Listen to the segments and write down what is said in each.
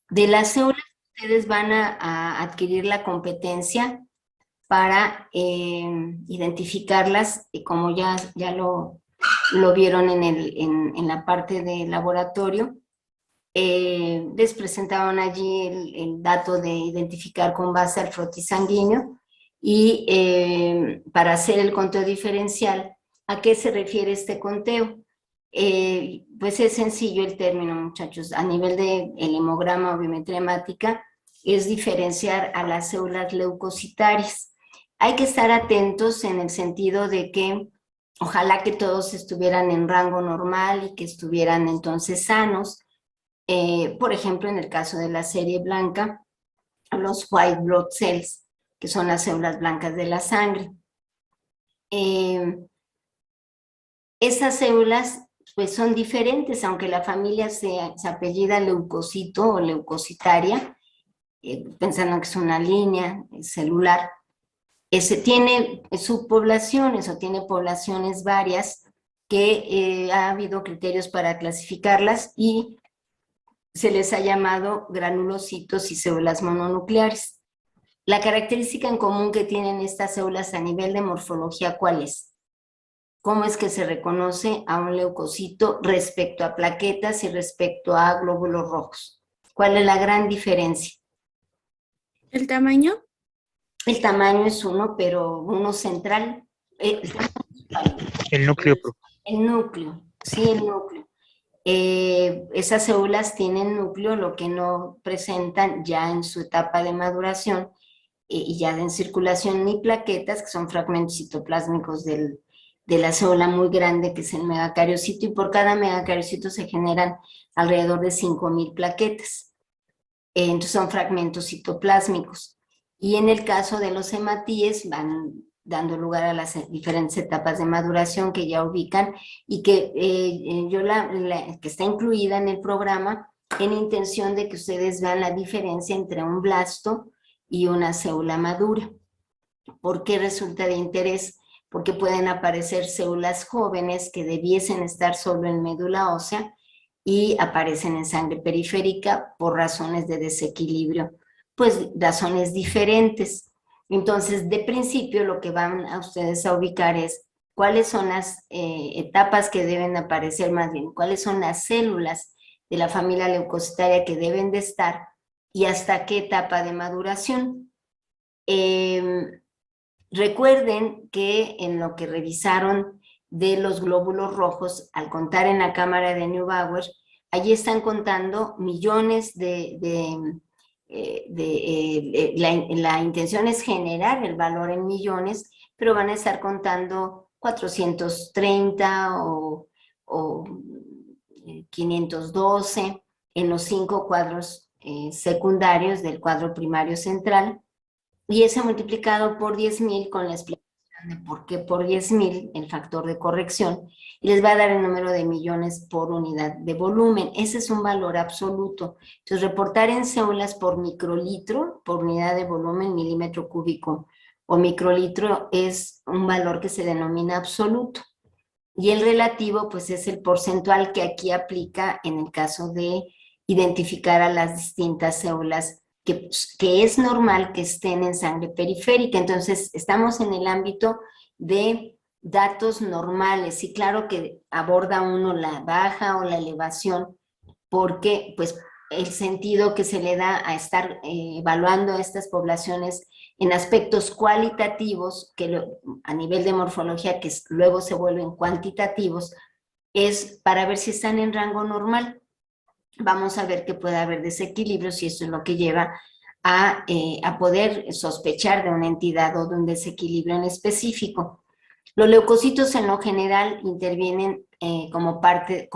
De las células, ustedes van a adquirir la competencia para identificarlas, y como ya lo vieron en la parte de laboratorio, les presentaban allí el dato de identificar con base al frotis sanguíneo y para hacer el conteo diferencial. ¿A qué se refiere este conteo? Pues es sencillo el término, muchachos. A nivel de el hemograma o biometría hemática, es diferenciar a las células leucocitarias. Hay que estar atentos en el sentido de que ojalá que todos estuvieran en rango normal y que estuvieran entonces sanos. Por ejemplo, en el caso de la serie blanca, los white blood cells, que son las células blancas de la sangre. Esas células pues son diferentes, aunque la familia se apellida leucocito o leucocitaria, pensando que es una línea celular, tiene subpoblaciones o tiene poblaciones varias que ha habido criterios para clasificarlas y se les ha llamado granulocitos y células mononucleares. La característica en común que tienen estas células a nivel de morfología, ¿cuál es? ¿Cómo es que se reconoce a un leucocito respecto a plaquetas y respecto a glóbulos rojos? ¿Cuál es la gran diferencia? ¿El tamaño? El tamaño es uno, pero uno central. Eh, El núcleo, el núcleo, sí, el núcleo. Esas células tienen núcleo, lo que no presentan ya en su etapa de maduración y ya en circulación ni plaquetas, que son fragmentos citoplásmicos de la célula muy grande que es el megacariocito, y por cada megacariocito se generan alrededor de 5.000 plaquetas. Entonces son fragmentos citoplásmicos. Y en el caso de los hematíes van dando lugar a las diferentes etapas de maduración que ya ubican y que que está incluida en el programa en intención de que ustedes vean la diferencia entre un blasto y una célula madura. ¿Por qué resulta de interés? Porque pueden aparecer células jóvenes que debiesen estar solo en médula ósea y aparecen en sangre periférica por razones de desequilibrio, pues razones diferentes. Entonces, de principio, lo que van a ustedes a ubicar es cuáles son las etapas que deben aparecer, más bien, cuáles son las células de la familia leucocitaria que deben de estar y hasta qué etapa de maduración. Recuerden que en lo que revisaron de los glóbulos rojos, al contar en la cámara de Neubauer, allí están contando millones la intención es generar el valor en millones, pero van a estar contando 430 o 512 en los 5 cuadros secundarios del cuadro primario central, y ese multiplicado por 10.000 con la explicación de por qué por 10.000, el factor de corrección, y les va a dar el número de millones por unidad de volumen. Ese es un valor absoluto. Entonces, reportar en células por microlitro, por unidad de volumen, milímetro cúbico o microlitro, es un valor que se denomina absoluto. Y el relativo, pues es el porcentual que aquí aplica en el caso de identificar a las distintas células que es normal que estén en sangre periférica. Entonces, estamos en el ámbito de datos normales y claro que aborda uno la baja o la elevación porque pues el sentido que se le da a estar evaluando a estas poblaciones en aspectos cualitativos, a nivel de morfología, que luego se vuelven cuantitativos, es para ver si están en rango normal. Vamos a ver que puede haber desequilibrios y eso es lo que lleva a poder sospechar de una entidad o de un desequilibrio en específico. Los leucocitos en lo general intervienen como parte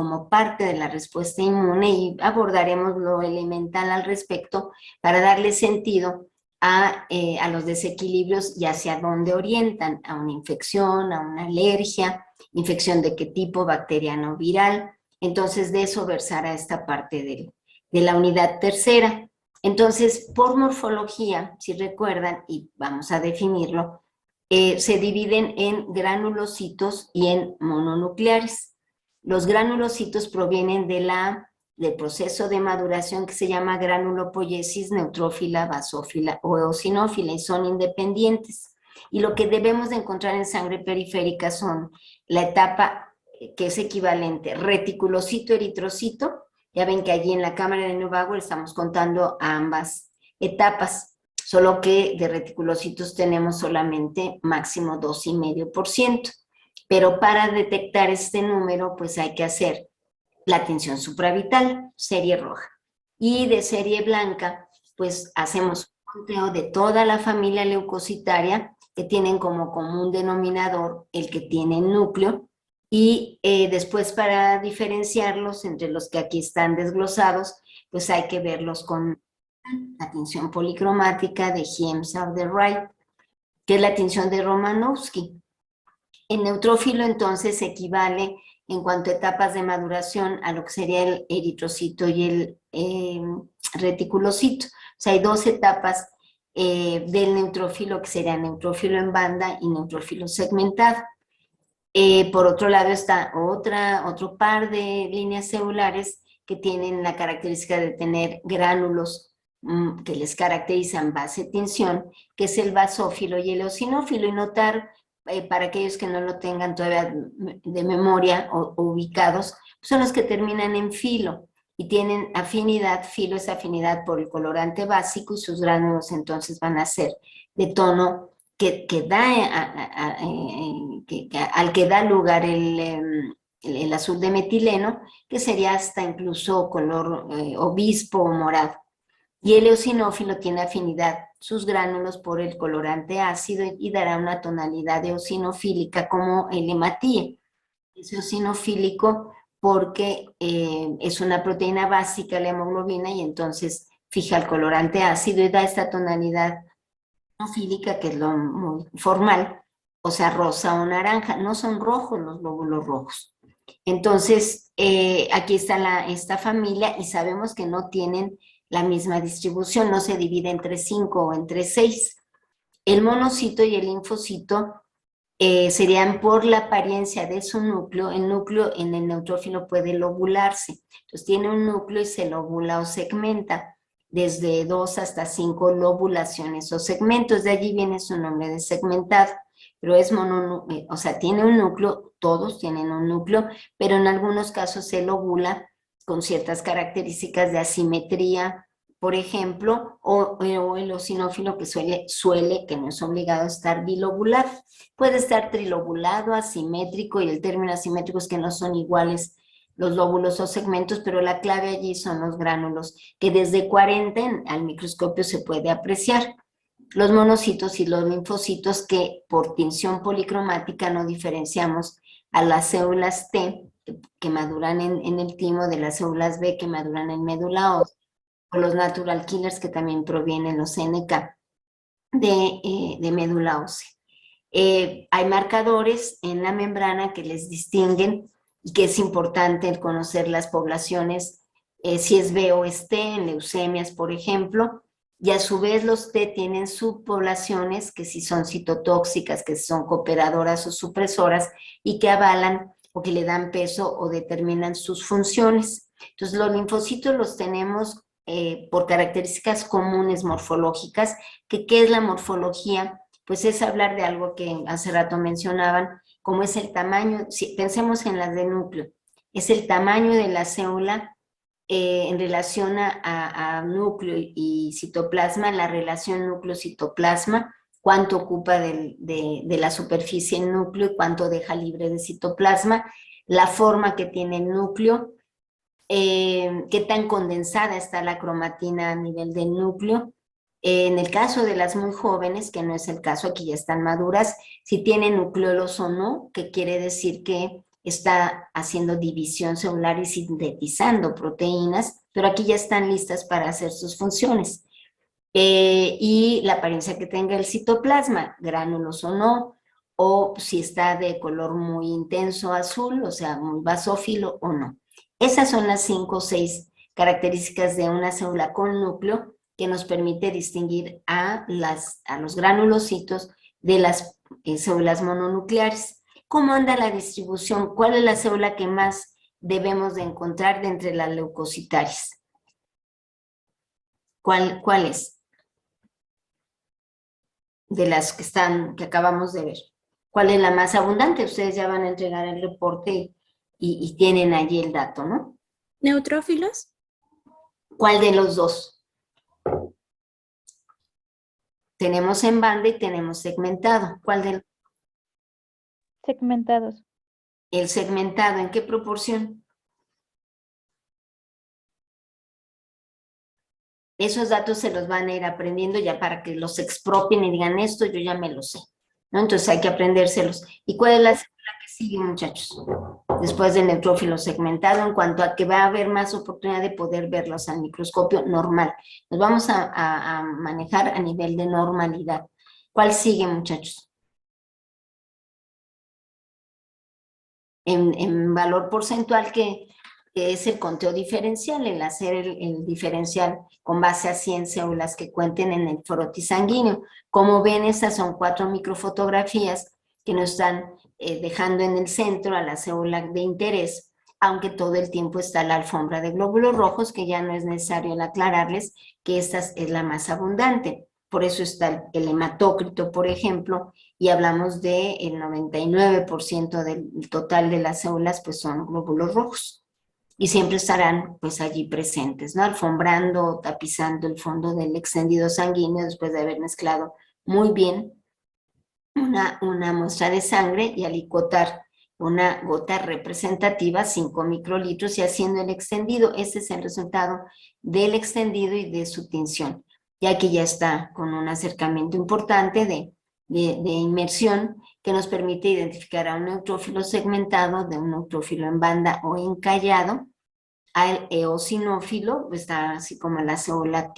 de la respuesta inmune y abordaremos lo elemental al respecto para darle sentido a los desequilibrios y hacia dónde orientan, a una infección, a una alergia, infección de qué tipo, bacteriana o viral. Entonces, de eso versará esta parte de la unidad tercera. Entonces, por morfología, si recuerdan, y vamos a definirlo, se dividen en granulocitos y en mononucleares. Los granulocitos provienen de la del proceso de maduración que se llama granulopoiesis, neutrófila, basófila o eosinófila, y son independientes. Y lo que debemos de encontrar en sangre periférica son la etapa que es equivalente reticulocito, eritrocito. Ya ven que allí en la cámara de Neubauer estamos contando a ambas etapas, solo que de reticulocitos tenemos solamente máximo 2,5%. Pero para detectar este número, pues hay que hacer la tinción supravital, serie roja. Y de serie blanca, pues hacemos un conteo de toda la familia leucocitaria que tienen como común denominador el que tiene núcleo, y después para diferenciarlos entre los que aquí están desglosados, pues hay que verlos con la tinción policromática de Hiemsauer-Wright, que es la tinción de Romanowski. El neutrófilo entonces equivale en cuanto a etapas de maduración a lo que sería el eritrocito y el reticulocito. O sea, hay dos etapas del neutrófilo, que sería neutrófilo en banda y neutrófilo segmentado. Por otro lado está otro par de líneas celulares que tienen la característica de tener gránulos que les caracterizan base tinción, que es el basófilo y el eosinófilo. Y notar, para aquellos que no lo tengan todavía de memoria o ubicados, son los que terminan en filo y tienen afinidad. Filo es afinidad por el colorante básico, y sus gránulos entonces van a ser de tono al que da lugar el azul de metileno, que sería hasta incluso color obispo o morado. Y el eosinófilo tiene afinidad, sus gránulos, por el colorante ácido, y dará una tonalidad eosinofílica como el hematíe. Es eosinofílico porque es una proteína básica, la hemoglobina, y entonces fija el colorante ácido y da esta tonalidad eosinofílica, que es lo muy formal, o sea, rosa o naranja. No son rojos los glóbulos rojos. Entonces, aquí está esta familia, y sabemos que no tienen la misma distribución, no se divide entre 5 o entre 6. El monocito y el linfocito serían por la apariencia de su núcleo. El núcleo en el neutrófilo puede lobularse, entonces tiene un núcleo y se lobula o segmenta, desde 2 hasta 5 lobulaciones o segmentos, de allí viene su nombre de segmentado. Pero es o sea, tiene un núcleo, todos tienen un núcleo, pero en algunos casos se lobula con ciertas características de asimetría, por ejemplo, o el eosinófilo, que suele, que no es obligado, estar bilobulado. Puede estar trilobulado, asimétrico, y el término asimétrico es que no son iguales los lóbulos o segmentos, pero la clave allí son los gránulos, que desde 40 al microscopio se puede apreciar. Los monocitos y los linfocitos, que por tinción policromática no diferenciamos a las células T que maduran en el timo de las células B que maduran en médula ósea, o los natural killers, que también provienen los NK de médula ósea. Hay marcadores en la membrana que les distinguen, y que es importante el conocer las poblaciones, si es B o es T, en leucemias, por ejemplo. Y a su vez los T tienen subpoblaciones, que si son citotóxicas, que son cooperadoras o supresoras, y que avalan o que le dan peso o determinan sus funciones. Entonces los linfocitos los tenemos por características comunes morfológicas. ¿Qué es la morfología? Pues es hablar de algo que hace rato mencionaban, como es el tamaño. Si pensemos en las de núcleo, es el tamaño de la célula en relación a núcleo y citoplasma, la relación núcleo-citoplasma, cuánto ocupa de la superficie el núcleo y cuánto deja libre de citoplasma, la forma que tiene el núcleo, qué tan condensada está la cromatina a nivel del núcleo. En el caso de las muy jóvenes, que no es el caso, aquí ya están maduras, si tienen nucleolos o no, que quiere decir que está haciendo división celular y sintetizando proteínas, pero aquí ya están listas para hacer sus funciones. Y la apariencia que tenga el citoplasma, gránulos o no, o si está de color muy intenso azul, o sea, muy basófilo o no. Esas son las 5 o 6 características de una célula con núcleo, que nos permite distinguir a los granulocitos de las células mononucleares. ¿Cómo anda la distribución? ¿Cuál es la célula que más debemos de encontrar de entre las leucocitarias? ¿Cuál es? De las que acabamos de ver. ¿Cuál es la más abundante? Ustedes ya van a entregar el reporte y tienen allí el dato, ¿no? ¿Neutrófilos? ¿Cuál de los dos? Tenemos en banda y tenemos segmentado. ¿Cuál del? Segmentados. El segmentado, ¿en qué proporción? Esos datos se los van a ir aprendiendo ya para que los expropien y digan esto, yo ya me lo sé, ¿no? Entonces hay que aprendérselos. ¿Y cuál es la célula que sigue, muchachos? Después del neutrófilo segmentado, en cuanto a que va a haber más oportunidad de poder verlos al microscopio normal. Nos vamos a manejar a nivel de normalidad. ¿Cuál sigue, muchachos? En valor porcentual, que es el conteo diferencial, el hacer el diferencial con base a 100 células que cuenten en el frotis sanguíneo. Como ven, estas son 4 microfotografías que nos están dejando en el centro a la célula de interés, aunque todo el tiempo está la alfombra de glóbulos rojos, que ya no es necesario aclararles que esta es la más abundante. Por eso está el hematócrito, por ejemplo, y hablamos del 99% del total de las células, pues son glóbulos rojos. Y siempre estarán pues allí presentes, ¿no? Alfombrando, tapizando el fondo del extendido sanguíneo después de haber mezclado muy bien una muestra de sangre y alicuotar una gota representativa, 5 microlitros, y haciendo el extendido. Ese es el resultado del extendido y de su tinción. Ya que ya está con un acercamiento importante de inmersión que nos permite identificar a un neutrófilo segmentado de un neutrófilo en banda o encallado. Al eosinófilo, está así como la célula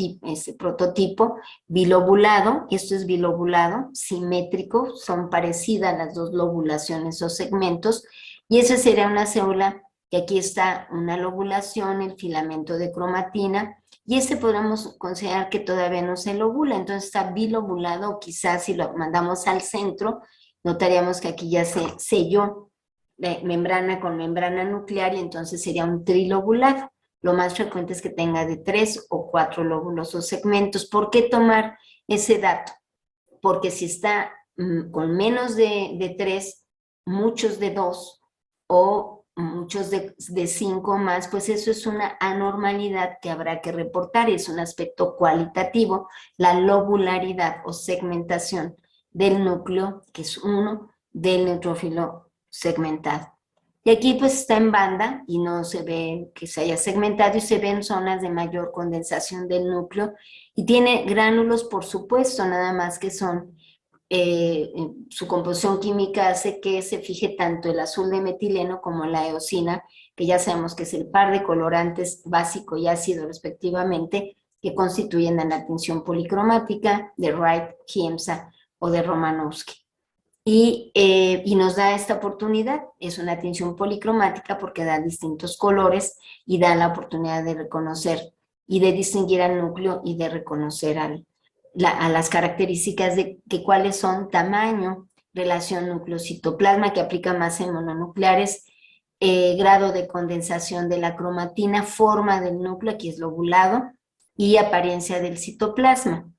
prototipo, bilobulado, esto es bilobulado, simétrico, son parecidas las dos lobulaciones o segmentos, y esa sería una célula que aquí está una lobulación, el filamento de cromatina, y podríamos considerar que todavía no se lobula, entonces está bilobulado, o quizás si lo mandamos al centro, notaríamos que aquí ya se selló membrana con membrana nuclear, y entonces sería un trilobulado. Lo más frecuente es que tenga de 3 o 4 lóbulos o segmentos. ¿Por qué tomar ese dato? Porque si está con menos de 3, muchos de 2 o muchos de 5 más, pues eso es una anormalidad que habrá que reportar, es un aspecto cualitativo, la lobularidad o segmentación del núcleo, que es uno, del neutrófilo segmentado. Y aquí pues está en banda y no se ve que se haya segmentado, y se ven zonas de mayor condensación del núcleo, y tiene gránulos, por supuesto, nada más que son, su composición química hace que se fije tanto el azul de metileno como la eosina, que ya sabemos que es el par de colorantes básico y ácido respectivamente, que constituyen la tinción policromática de Wright, Kiemsa o de Romanowski. Y nos da esta oportunidad, es una tinción policromática porque da distintos colores y da la oportunidad de reconocer y de distinguir al núcleo y de reconocer a las características de que cuáles son: tamaño, relación núcleo-citoplasma, que aplica más en mononucleares, grado de condensación de la cromatina, forma del núcleo, aquí es lobulado, y apariencia del citoplasma.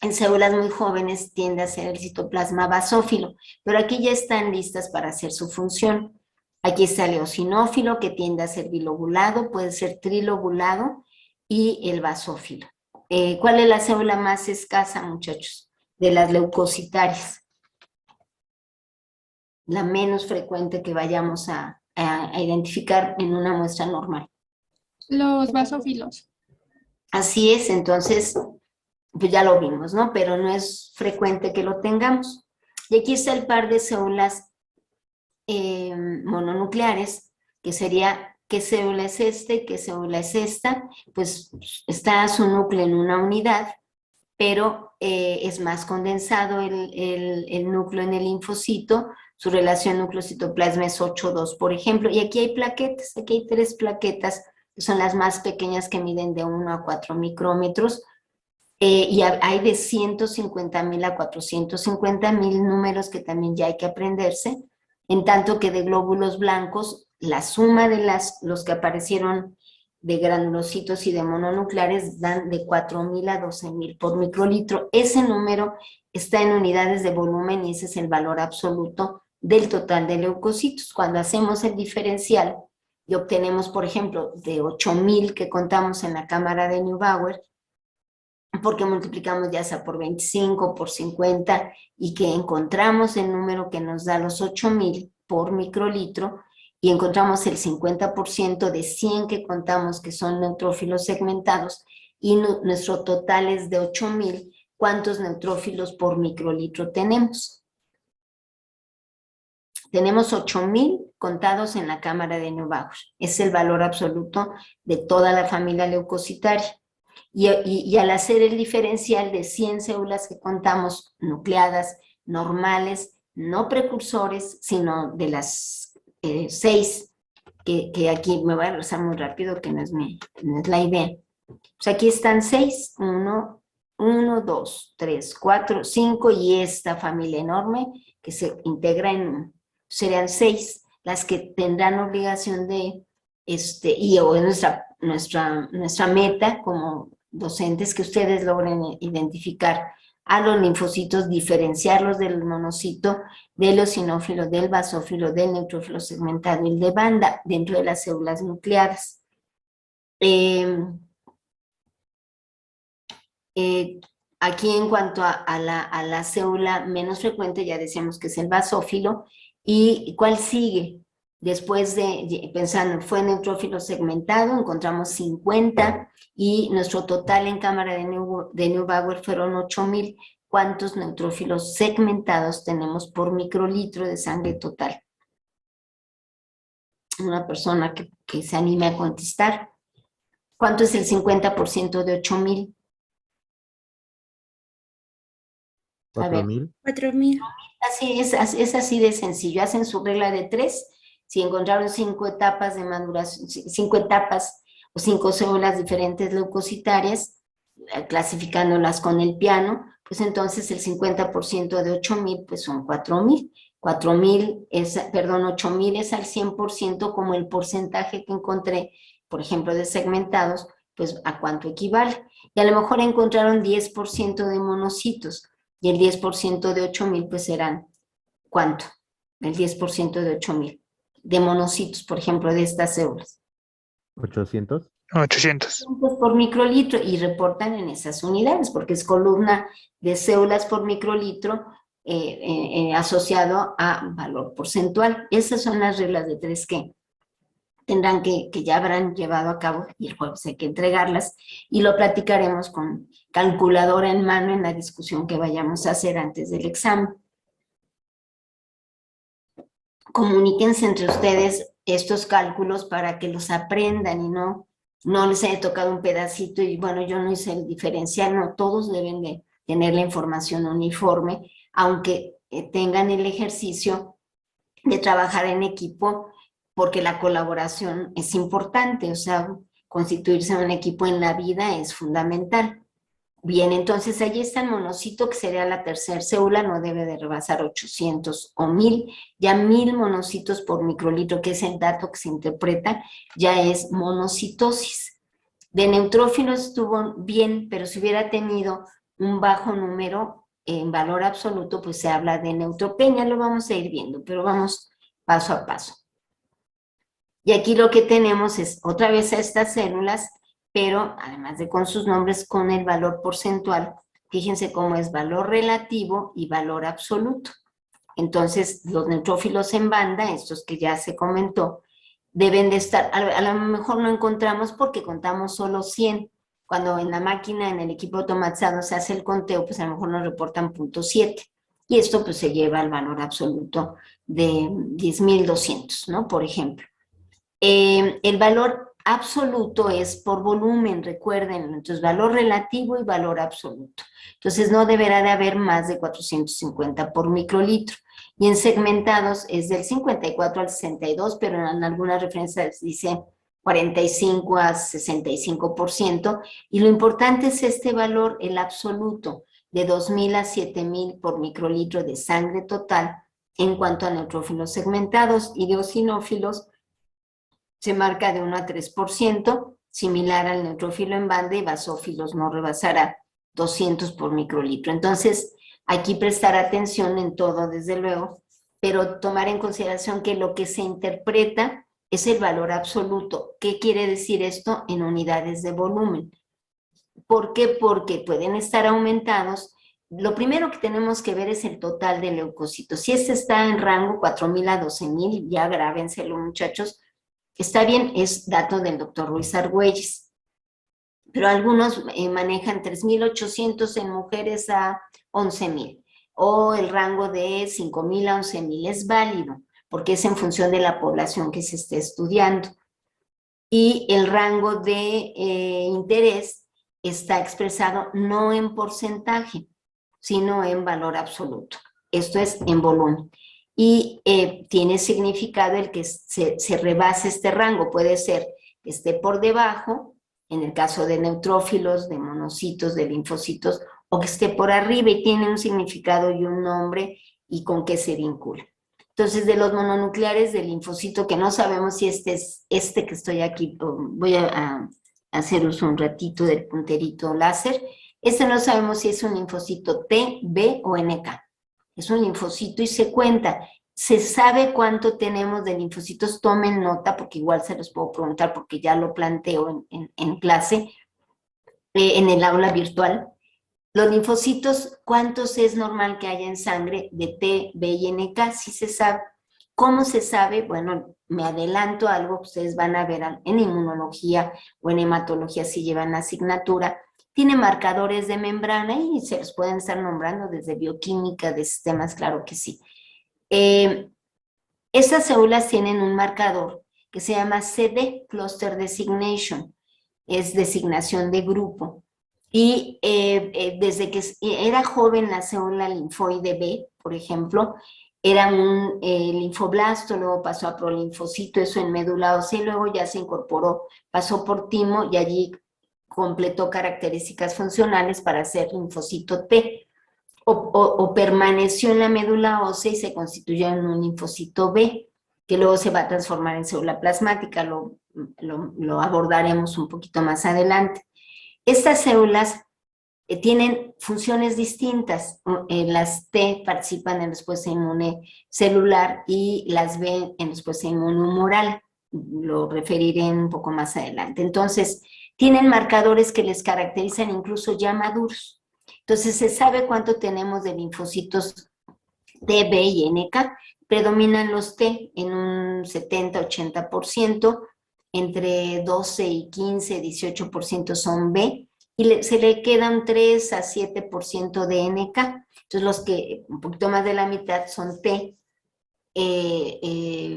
En células muy jóvenes tiende a ser el citoplasma basófilo, pero aquí ya están listas para hacer su función. Aquí está el eosinófilo, que tiende a ser bilobulado, puede ser trilobulado, y el basófilo. ¿Cuál es la célula más escasa, muchachos? De las leucocitarias. La menos frecuente que vayamos a identificar en una muestra normal. Los basófilos. Así es, entonces pues ya lo vimos, ¿no? Pero no es frecuente que lo tengamos. Y aquí está el par de células mononucleares, que sería qué célula es esta y qué célula es esta. Pues está su núcleo en una unidad, pero es más condensado el núcleo en el linfocito. Su relación núcleo-citoplasma es 8:2, por ejemplo. Y aquí hay plaquetas, aquí hay 3 plaquetas, que son las más pequeñas, que miden de 1 a 4 micrómetros. Y hay de 150,000 a 450,000 números que también ya hay que aprenderse, en tanto que de glóbulos blancos la suma de los que aparecieron de granulocitos y de mononucleares dan de 4.000 a 12.000 por microlitro. Ese número está en unidades de volumen y ese es el valor absoluto del total de leucocitos. Cuando hacemos el diferencial y obtenemos, por ejemplo, de 8.000 que contamos en la cámara de Neubauer, porque multiplicamos ya sea por 25, por 50, y que encontramos el número que nos da los 8.000 por microlitro, y encontramos el 50% de 100 que contamos que son neutrófilos segmentados, y nuestro total es de 8.000, ¿cuántos neutrófilos por microlitro tenemos? Tenemos 8.000 contados en la cámara de Neubauer. Es el valor absoluto de toda la familia leucocitaria. Y al hacer el diferencial de 100 células que contamos nucleadas, normales, no precursores, sino de las 6, que aquí me voy a regresar muy rápido, que no es la idea. Pues aquí están 6, 1, 2, 3, 4, 5, y esta familia enorme que se integra en, serían 6 las que tendrán obligación de, y o es nuestra meta como docentes, que ustedes logren identificar a los linfocitos, diferenciarlos del monocito, del eosinófilo, del basófilo, del neutrófilo segmentado y el de banda dentro de las células nucleadas. Aquí en cuanto a la célula menos frecuente, ya decíamos que es el basófilo. ¿Y cuál sigue? Después de, pensando, fue neutrófilo segmentado, encontramos 50, y nuestro total en cámara de Neubauer fueron 8.000. ¿Cuántos neutrófilos segmentados tenemos por microlitro de sangre total? Una persona que se anime a contestar. ¿Cuánto es el 50% de 8.000? A ver. 4.000. 4.000. Así es así de sencillo. Hacen su regla de 3. Si encontraron 5 etapas de maduración, 5 etapas o 5 células diferentes leucocitarias, clasificándolas con el piano, pues entonces el 50% de 8.000 pues son 4.000. 8.000 es al 100%, como el porcentaje que encontré, por ejemplo, de segmentados, pues ¿a cuánto equivale? Y a lo mejor encontraron 10% de monocitos, y el 10% de 8.000 pues serán, ¿cuánto? El 10% de 8.000 de monocitos, por ejemplo, de estas células. 800. 800. Por microlitro, y reportan en esas unidades, porque es columna de células por microlitro asociado a valor porcentual. Esas son las reglas de 3 que tendrán que ya habrán llevado a cabo, y el jueves hay que entregarlas, y lo platicaremos con calculadora en mano en la discusión que vayamos a hacer antes del examen. Comuníquense entre ustedes estos cálculos para que los aprendan y no les haya tocado un pedacito y bueno, yo no hice el diferencial. No, todos deben de tener la información uniforme, aunque tengan el ejercicio de trabajar en equipo, porque la colaboración es importante, o sea, constituirse en un equipo en la vida es fundamental. Bien, entonces allí está el monocito, que sería la tercera célula, no debe de rebasar 800 o 1.000, ya 1.000 monocitos por microlitro, que es el dato que se interpreta, ya es monocitosis. De neutrófilos estuvo bien, pero si hubiera tenido un bajo número en valor absoluto, pues se habla de neutropenia, lo vamos a ir viendo, pero vamos paso a paso. Y aquí lo que tenemos es otra vez a estas células, pero además de con sus nombres, con el valor porcentual. Fíjense cómo es valor relativo y valor absoluto. Entonces, los neutrófilos en banda, estos que ya se comentó, deben de estar, a lo mejor no encontramos porque contamos solo 100. Cuando en la máquina, en el equipo automatizado se hace el conteo, pues a lo mejor nos reportan 0.7. Y esto pues se lleva al valor absoluto de 10.200, ¿no? Por ejemplo. El valor absoluto es por volumen, recuerden, entonces valor relativo y valor absoluto. Entonces no deberá de haber más de 450 por microlitro. Y en segmentados es del 54 al 62, pero en algunas referencias dice 45 a 65%. Y lo importante es este valor, el absoluto, de 2.000 a 7.000 por microlitro de sangre total en cuanto a neutrófilos segmentados, y de eosinófilos se marca de 1 a 3%, similar al neutrófilo en banda, y basófilos no rebasará 200 por microlitro. Entonces, aquí prestar atención en todo, desde luego, pero tomar en consideración que lo que se interpreta es el valor absoluto. ¿Qué quiere decir esto? En unidades de volumen. ¿Por qué? Porque pueden estar aumentados. Lo primero que tenemos que ver es el total de leucocitos. Si este está en rango 4.000 a 12.000, ya grábenselo, muchachos, está bien, es dato del doctor Ruiz Argüelles. Pero algunos manejan 3.800 en mujeres a 11.000, o el rango de 5.000 a 11.000 es válido, porque es en función de la población que se esté estudiando. Y el rango de interés está expresado no en porcentaje, sino en valor absoluto. Esto es en volumen. Y tiene significado el que se rebase este rango. Puede ser que esté por debajo, en el caso de neutrófilos, de monocitos, de linfocitos, o que esté por arriba, y tiene un significado y un nombre y con qué se vincula. Entonces, de los mononucleares del linfocito, que no sabemos si este es este que estoy aquí, voy a hacer uso un ratito del punterito láser. Este no sabemos si es un linfocito T, B o NK. Es un linfocito y se cuenta. Se sabe cuánto tenemos de linfocitos, tomen nota, porque igual se los puedo preguntar, porque ya lo planteo en clase, en el aula virtual. Los linfocitos, ¿cuántos es normal que haya en sangre de T, B y NK? Sí se sabe. ¿Cómo se sabe? Bueno, me adelanto a algo que ustedes van a ver en inmunología o en hematología si llevan asignatura. Tiene marcadores de membrana y se los pueden estar nombrando desde bioquímica de sistemas, claro que sí. Estas células tienen un marcador que se llama CD, Cluster Designation, es designación de grupo. Y desde que era joven la célula linfoide B, por ejemplo, era un linfoblasto, luego pasó a prolinfocito, eso en médula ósea, y luego ya se incorporó, pasó por timo y allí completó características funcionales para ser linfocito T, o permaneció en la médula ósea y se constituyó en un linfocito B, que luego se va a transformar en célula plasmática, lo abordaremos un poquito más adelante. Estas células tienen funciones distintas. Las T participan en respuesta inmune celular y las B en respuesta inmune humoral. Lo referiré un poco más adelante. Entonces, tienen marcadores que les caracterizan incluso ya maduros. Entonces, se sabe cuánto tenemos de linfocitos T, B y NK. Predominan los T en un 70-80%, entre 12 y 15, 18% son B, y se le queda un 3 a 7% de NK. Entonces, los que un poquito más de la mitad son T,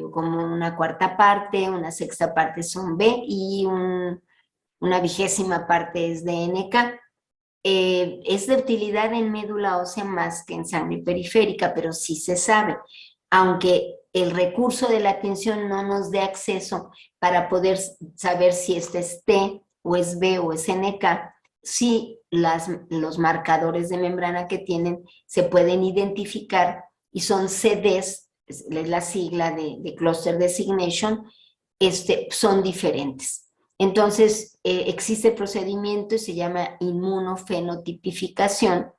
como una cuarta parte, una sexta parte son B, y una 20ª parte es de NK. Es de utilidad en médula ósea más que en sangre periférica, pero sí se sabe, aunque el recurso de la atención no nos dé acceso para poder saber si este es T o es B o es NK, sí los marcadores de membrana que tienen se pueden identificar y son CDs, es la sigla de Cluster Designation, son diferentes. Entonces, existe el procedimiento y se llama inmunofenotipificación,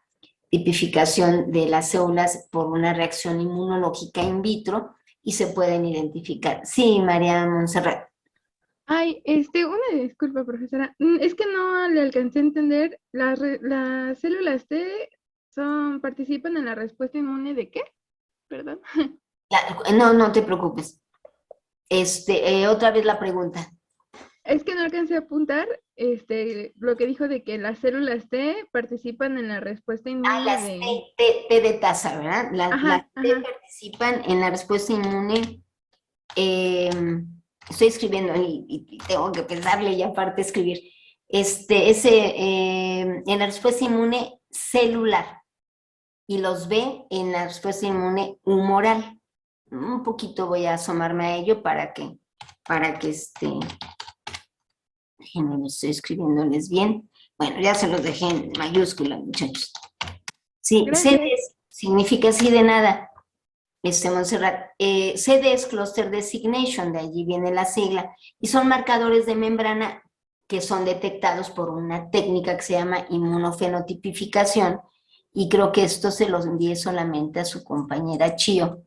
tipificación de las células por una reacción inmunológica in vitro, y se pueden identificar. Sí, María Montserrat. Ay, una disculpa, profesora. Es que no le alcancé a entender. ¿Las células T participan en la respuesta inmune de qué? ¿Perdón? No te preocupes. Otra vez la pregunta. Es que no alcancé a apuntar lo que dijo de que las células T participan en la respuesta inmune las T de taza, ¿verdad? Las T participan en la respuesta inmune. Estoy escribiendo y tengo que pensarle y aparte escribir. En la respuesta inmune celular, y los B en la respuesta inmune humoral. Un poquito voy a asomarme a ello para que déjenme, estoy escribiéndoles bien. Bueno, ya se los dejé en mayúscula, muchachos. Sí, CD significa así de nada. Montserrat, CD es Cluster Designation, de allí viene la sigla, y son marcadores de membrana que son detectados por una técnica que se llama inmunofenotipificación, y creo que esto se los envié solamente a su compañera Chio,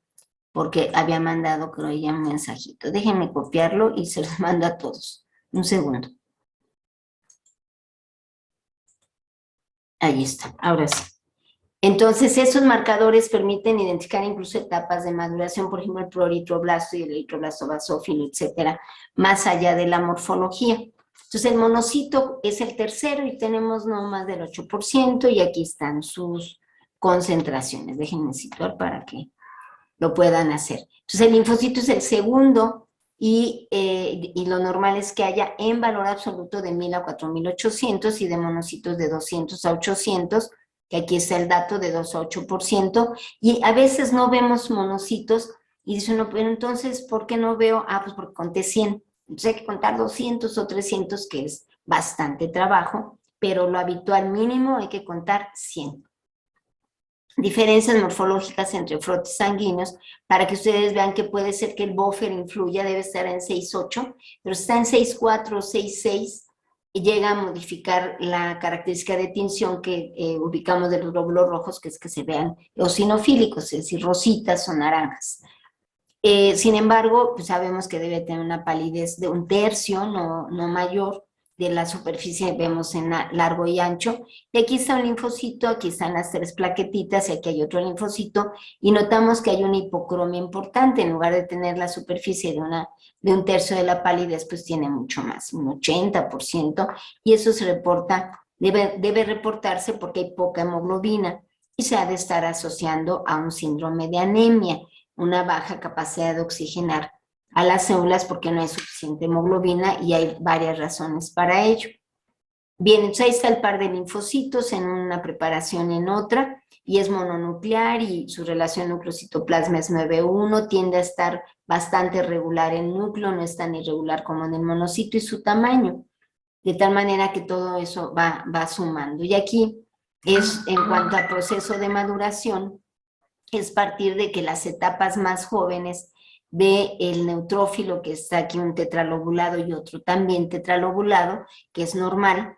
porque había mandado, creo ella, un mensajito. Déjenme copiarlo y se los mando a todos. Un segundo. Ahí está, ahora sí. Entonces, esos marcadores permiten identificar incluso etapas de maduración, por ejemplo, el proeritroblasto y el eritroblasto basófilo, etcétera, más allá de la morfología. Entonces, el monocito es el tercero y tenemos no más del 8%, y aquí están sus concentraciones. Déjenme situar para que lo puedan hacer. Entonces, el linfocito es el segundo, y lo normal es que haya en valor absoluto de 1000 a 4800 y de monocitos de 200 a 800, que aquí está el dato de 2 a 8%, y a veces no vemos monocitos, y dice uno, pero entonces, ¿por qué no veo? Ah, pues porque conté 100, entonces hay que contar 200 o 300, que es bastante trabajo, pero lo habitual mínimo hay que contar 100. Diferencias morfológicas entre frotis sanguíneos, para que ustedes vean que puede ser que el buffer influya, debe estar en 6,8, pero si está en 6,4 o 6,6, y llega a modificar la característica de tinción que ubicamos de los glóbulos rojos, que es que se vean eosinofílicos, es decir, rositas o naranjas. Sin embargo, pues sabemos que debe tener una palidez de 1/3, no mayor, de la superficie vemos en largo y ancho. Y aquí está un linfocito, aquí están las 3 plaquetitas, y aquí hay otro linfocito, y notamos que hay una hipocromia importante. En lugar de tener la superficie de 1/3 de la palidez, pues tiene mucho más, un 80%, y eso se reporta, debe reportarse porque hay poca hemoglobina, y se ha de estar asociando a un síndrome de anemia, una baja capacidad de oxigenar a las células porque no hay suficiente hemoglobina, y hay varias razones para ello. Bien, entonces ahí está el par de linfocitos en una preparación y en otra, y es mononuclear, y su relación núcleo-citoplasma es 9:1, tiende a estar bastante regular en núcleo, no es tan irregular como en el monocito, y su tamaño, de tal manera que todo eso va sumando. Y aquí es, en cuanto al proceso de maduración, es partir de que las etapas más jóvenes del neutrófilo, que está aquí un tetralobulado y otro también tetralobulado, que es normal,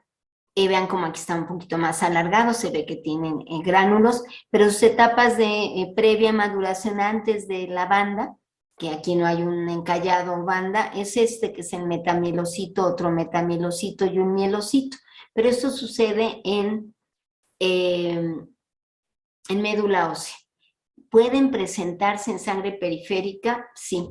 vean como aquí está un poquito más alargado, se ve que tienen gránulos, pero sus etapas de previa maduración antes de la banda, que aquí no hay un encallado banda, es este que es el metamielocito, otro metamielocito y un mielocito, pero esto sucede en médula ósea. ¿Pueden presentarse en sangre periférica? Sí.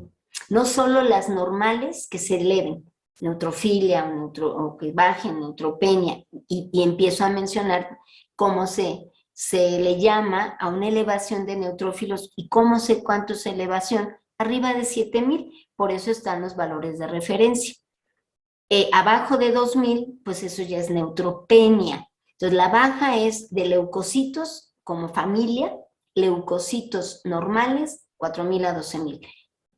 No solo las normales que se eleven, neutrofilia o que bajen, neutropenia, y empiezo a mencionar cómo se le llama a una elevación de neutrófilos, y cómo sé cuánto es elevación, arriba de 7000, por eso están los valores de referencia. Abajo de 2000, pues eso ya es neutropenia. Entonces la baja es de leucocitos como familia, leucocitos normales, 4000 a 12000.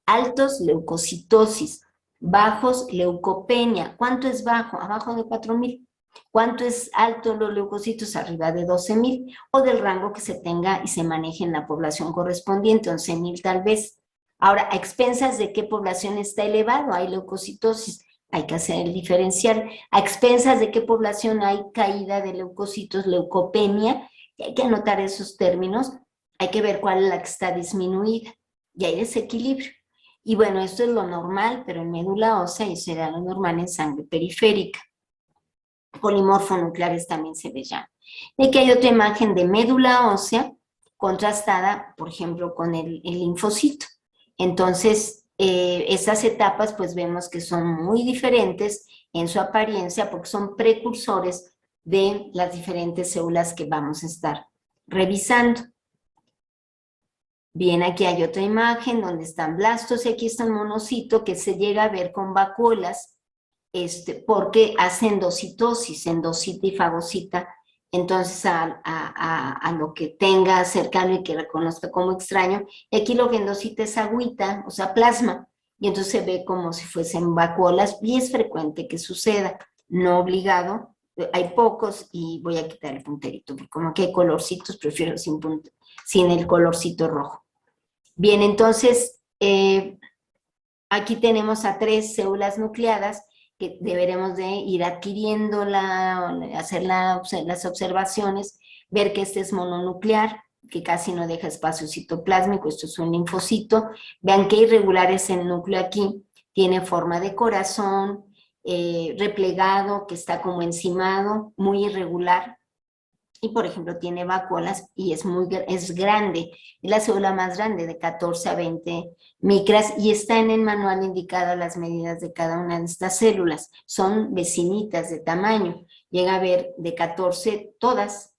Altos, leucocitosis. Bajos, leucopenia. ¿Cuánto es bajo? Abajo de 4000. ¿Cuánto es alto los leucocitos? Arriba de 12000. O del rango que se tenga y se maneje en la población correspondiente, 11000 tal vez. Ahora, ¿a expensas de qué población está elevado? Hay leucocitosis. Hay que hacer el diferencial. ¿A expensas de qué población hay caída de leucocitos, leucopenia? Y hay que anotar esos términos. Hay que ver cuál es la que está disminuida, y hay desequilibrio. Y bueno, esto es lo normal, pero en médula ósea, y será lo normal en sangre periférica. Polimorfonucleares también se le llama. Y aquí hay otra imagen de médula ósea contrastada, por ejemplo, con el linfocito. Entonces, estas etapas pues vemos que son muy diferentes en su apariencia, porque son precursores de las diferentes células que vamos a estar revisando. Bien, aquí hay otra imagen donde están blastos, y aquí está un monocito que se llega a ver con vacuolas, porque hace endocitosis, endocita y fagocita. Entonces a lo que tenga cercano y que reconozca como extraño, y aquí lo que endocita es agüita, o sea, plasma, y entonces se ve como si fuesen vacuolas, y es frecuente que suceda, no obligado, hay pocos, y voy a quitar el punterito, porque como aquí hay colorcitos, prefiero sin el colorcito rojo. Bien, entonces, aquí tenemos a 3 células nucleadas que deberemos de ir adquiriendo, hacer las observaciones, ver que este es mononuclear, que casi no deja espacio citoplásmico, esto es un linfocito. Vean qué irregular es el núcleo aquí, tiene forma de corazón, replegado, que está como encimado, muy irregular. Y, por ejemplo, tiene vacuolas y es grande, es la célula más grande, de 14 a 20 micras, y está en el manual indicado las medidas de cada una de estas células. Son vecinitas de tamaño, llega a ver de 14 todas,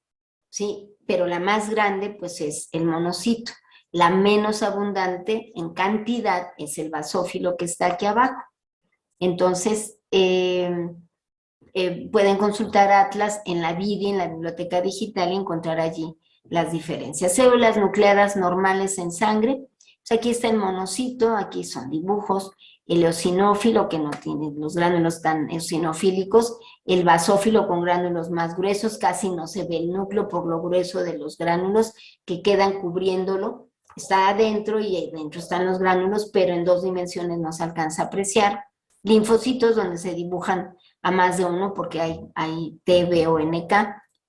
¿sí? Pero la más grande, pues, es el monocito. La menos abundante en cantidad es el basófilo que está aquí abajo. Entonces, pueden consultar Atlas en la BIDI, en la biblioteca digital, y encontrar allí las diferencias. Células nucleadas normales en sangre. Pues aquí está el monocito, aquí son dibujos, el eosinófilo, que no tiene los gránulos tan eosinofílicos, el basófilo con gránulos más gruesos, casi no se ve el núcleo por lo grueso de los gránulos que quedan cubriéndolo. Está adentro y dentro están los gránulos, pero en 2 dimensiones no se alcanza a apreciar. Linfocitos, donde se dibujan a más de uno porque hay T, B o NK.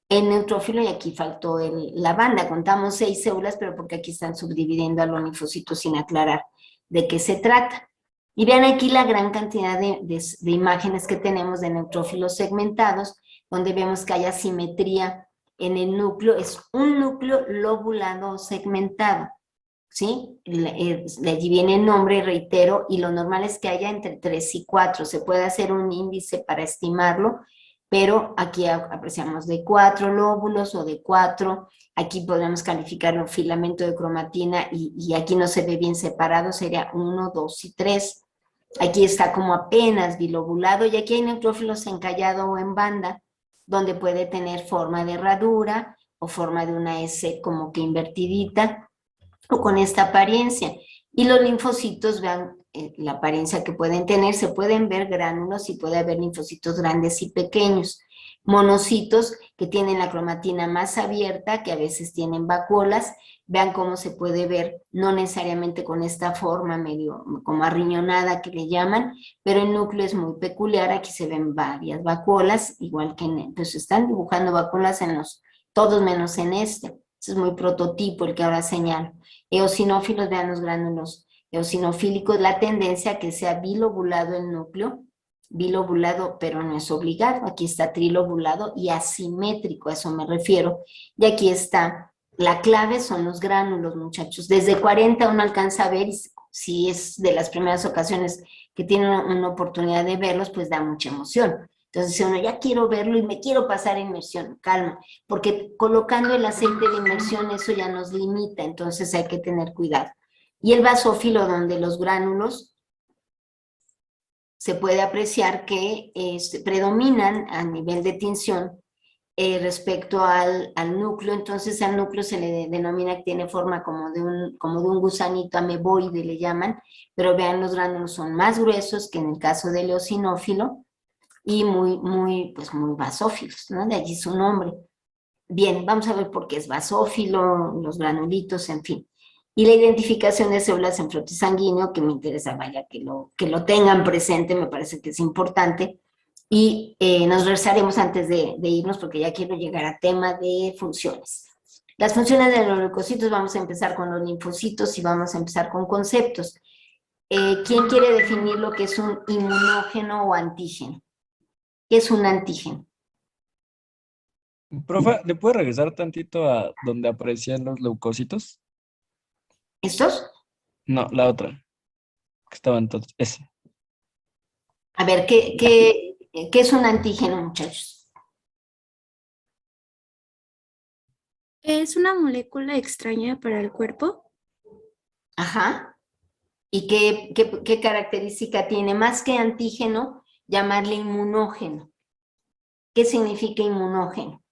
El neutrófilo, y aquí faltó la banda, contamos 6 células, pero porque aquí están subdividiendo a los linfocitos sin aclarar de qué se trata. Y vean aquí la gran cantidad de imágenes que tenemos de neutrófilos segmentados, donde vemos que hay asimetría en el núcleo, es un núcleo lobulado o segmentado, ¿sí? De allí viene el nombre, reitero, y lo normal es que haya entre 3 y 4. Se puede hacer un índice para estimarlo, pero aquí apreciamos de 4 lóbulos o de 4. Aquí podemos calificar un filamento de cromatina y aquí no se ve bien separado, sería 1, 2 y 3. Aquí está como apenas bilobulado y aquí hay neutrófilos encallado o en banda, donde puede tener forma de herradura o forma de una S como que invertidita, o con esta apariencia. Y los linfocitos, vean la apariencia que pueden tener, se pueden ver gránulos y puede haber linfocitos grandes y pequeños. Monocitos que tienen la cromatina más abierta, que a veces tienen vacuolas, vean cómo se puede ver, no necesariamente con esta forma medio como arriñonada que le llaman, pero el núcleo es muy peculiar, aquí se ven varias vacuolas, igual que entonces están dibujando vacuolas en todos menos en este es muy prototipo el que ahora señalo. Eosinófilos, vean los gránulos eosinofílicos, la tendencia a que sea bilobulado el núcleo, bilobulado, pero no es obligado, aquí está trilobulado y asimétrico, a eso me refiero. Y aquí está, la clave son los gránulos, muchachos. Desde 40 uno alcanza a ver, y si es de las primeras ocasiones que tiene una oportunidad de verlos, pues da mucha emoción. Entonces, si uno ya quiero verlo y me quiero pasar a inmersión, calma, porque colocando el aceite de inmersión eso ya nos limita, entonces hay que tener cuidado. Y el basófilo, donde los gránulos se puede apreciar que predominan a nivel de tinción respecto al núcleo, entonces al núcleo se le denomina que tiene forma como de un gusanito ameboide, le llaman, pero vean, los gránulos son más gruesos que en el caso del eosinófilo, y pues muy basófilos, ¿no? De allí su nombre. Bien, vamos a ver por qué es basófilo, los granulitos, en fin. Y la identificación de células en flujo sanguíneo, que me interesa, vaya, que lo tengan presente, me parece que es importante. Y nos regresaremos antes de irnos, porque ya quiero llegar a tema de funciones. Las funciones de los leucocitos, vamos a empezar con los linfocitos y vamos a empezar con conceptos. ¿Quién quiere definir lo que es un inmunógeno o antígeno? ¿Qué es un antígeno? Profe, ¿le puede regresar tantito a donde aparecían los leucocitos? ¿Estos? No, la otra. Que estaban todos. Ese. A ver, ¿qué es un antígeno, muchachos? Es una molécula extraña para el cuerpo. Ajá. ¿Y qué característica tiene? Más que antígeno, llamarle inmunógeno. ¿Qué significa inmunógeno?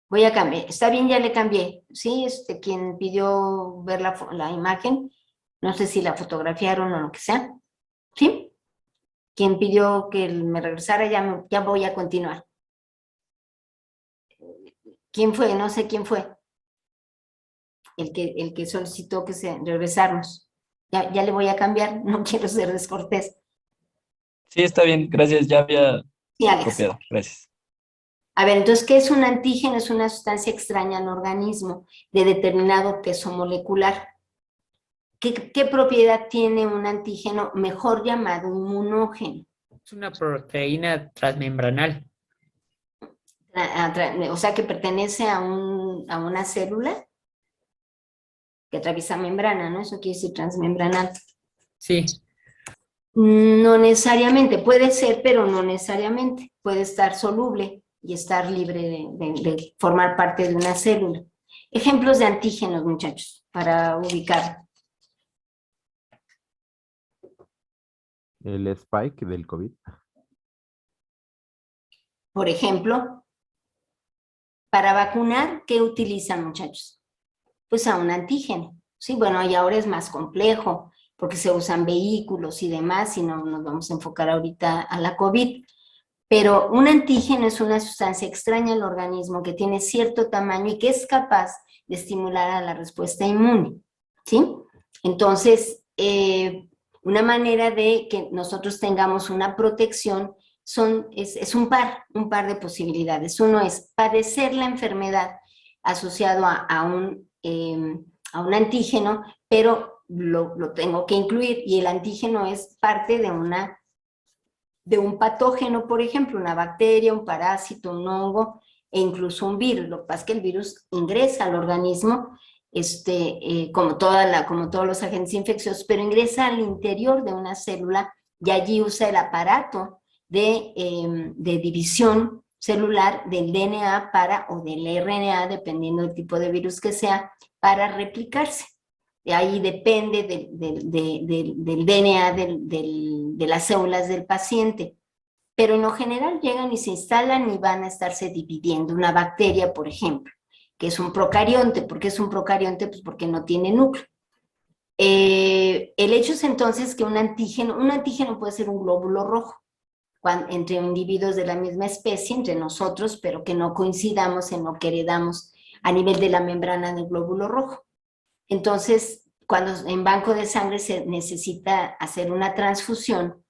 Voy a cambiar. Está bien, ya le cambié. Sí, quien pidió ver la imagen, no sé si la fotografiaron o lo que sea. ¿Sí? Quien pidió que me regresara, ya voy a continuar. ¿Quién fue? No sé quién fue. el que solicitó que se regresarnos. Ya le voy a cambiar, no quiero ser descortés. Sí, está bien, gracias, ya había Sí, Alex. copiado, gracias. A ver, entonces, ¿qué es un antígeno? Es una sustancia extraña al organismo de determinado peso molecular. ¿Qué propiedad tiene un antígeno mejor llamado inmunógeno? Es una proteína transmembranal. O sea, que pertenece a una célula que atraviesa membrana, ¿no? Eso quiere decir transmembranal. Sí, No necesariamente, puede ser, pero no necesariamente. Puede estar soluble y estar libre de formar parte de una célula. Ejemplos de antígenos, muchachos, para ubicar. El spike del COVID. Por ejemplo, para vacunar, ¿qué utilizan, muchachos? Pues a un antígeno. Sí, bueno, y ahora es más complejo porque se usan vehículos y demás, y no nos vamos a enfocar ahorita a la COVID. Pero un antígeno es una sustancia extraña al organismo que tiene cierto tamaño y que es capaz de estimular a la respuesta inmune, ¿sí? Entonces, una manera de que nosotros tengamos una protección es un par de posibilidades. Uno es padecer la enfermedad asociado a un antígeno, pero lo tengo que incluir, y el antígeno es parte de un patógeno, por ejemplo, una bacteria, un parásito, un hongo, e incluso un virus. Lo que pasa es que el virus ingresa al organismo, como todos los agentes infecciosos, pero ingresa al interior de una célula y allí usa el aparato de división celular del DNA o del RNA, dependiendo del tipo de virus que sea, para replicarse. De ahí depende del DNA de las células del paciente. Pero en lo general llegan y se instalan y van a estarse dividiendo. Una bacteria, por ejemplo, que es un procarionte. ¿Por qué es un procarionte? Pues porque no tiene núcleo. El hecho es entonces que un antígeno puede ser un glóbulo rojo, entre individuos de la misma especie, entre nosotros, pero que no coincidamos en lo que heredamos a nivel de la membrana del glóbulo rojo. Entonces, cuando en banco de sangre se necesita hacer una transfusión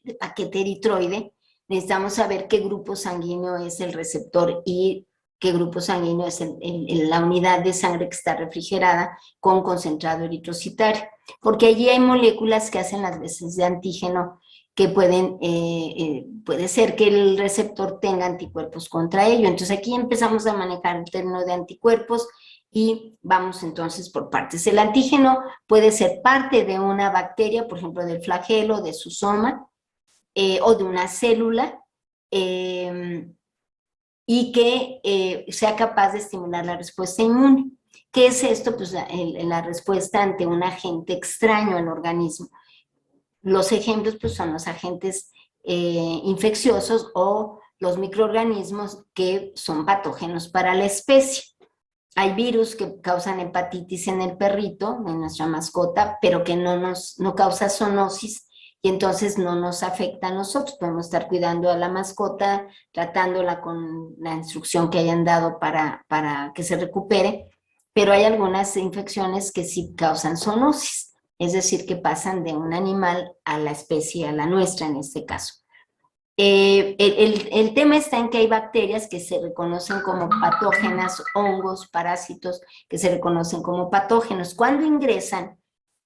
de paquete eritroide, necesitamos saber qué grupo sanguíneo es el receptor y qué grupo sanguíneo es la unidad de sangre que está refrigerada con concentrado eritrocitario, porque allí hay moléculas que hacen las veces de antígeno que puede ser que el receptor tenga anticuerpos contra ello. Entonces aquí empezamos a manejar el término de anticuerpos y vamos entonces por partes. El antígeno puede ser parte de una bacteria, por ejemplo, del flagelo, de su soma, o de una célula, y que sea capaz de estimular la respuesta inmune. ¿Qué es esto? Pues la respuesta ante un agente extraño al organismo. Los ejemplos pues, son los agentes infecciosos o los microorganismos que son patógenos para la especie. Hay virus que causan hepatitis en el perrito, en nuestra mascota, pero que no causa zoonosis y entonces no nos afecta a nosotros. Podemos estar cuidando a la mascota, tratándola con la instrucción que hayan dado para que se recupere, pero hay algunas infecciones que sí causan zoonosis, es decir, que pasan de un animal a la especie, a la nuestra en este caso. El tema está en que hay bacterias que se reconocen como patógenas, hongos, parásitos, que se reconocen como patógenos. Cuando ingresan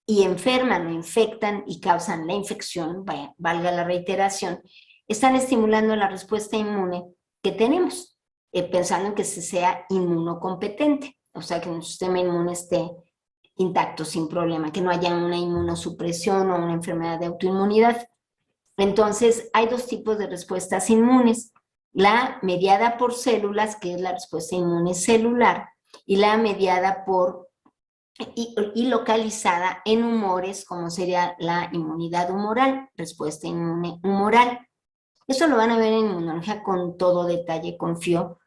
y enferman o infectan y causan la infección, valga la reiteración, están estimulando la respuesta inmune que tenemos, pensando en que se sea inmunocompetente, o sea, que nuestro sistema inmune esté intacto, sin problema, que no haya una inmunosupresión o una enfermedad de autoinmunidad. Entonces, hay dos tipos de respuestas inmunes, la mediada por células, que es la respuesta inmune celular, y la mediada por y localizada en humores, como sería la inmunidad humoral, respuesta inmune humoral. Eso lo van a ver en inmunología con todo detalle, confío.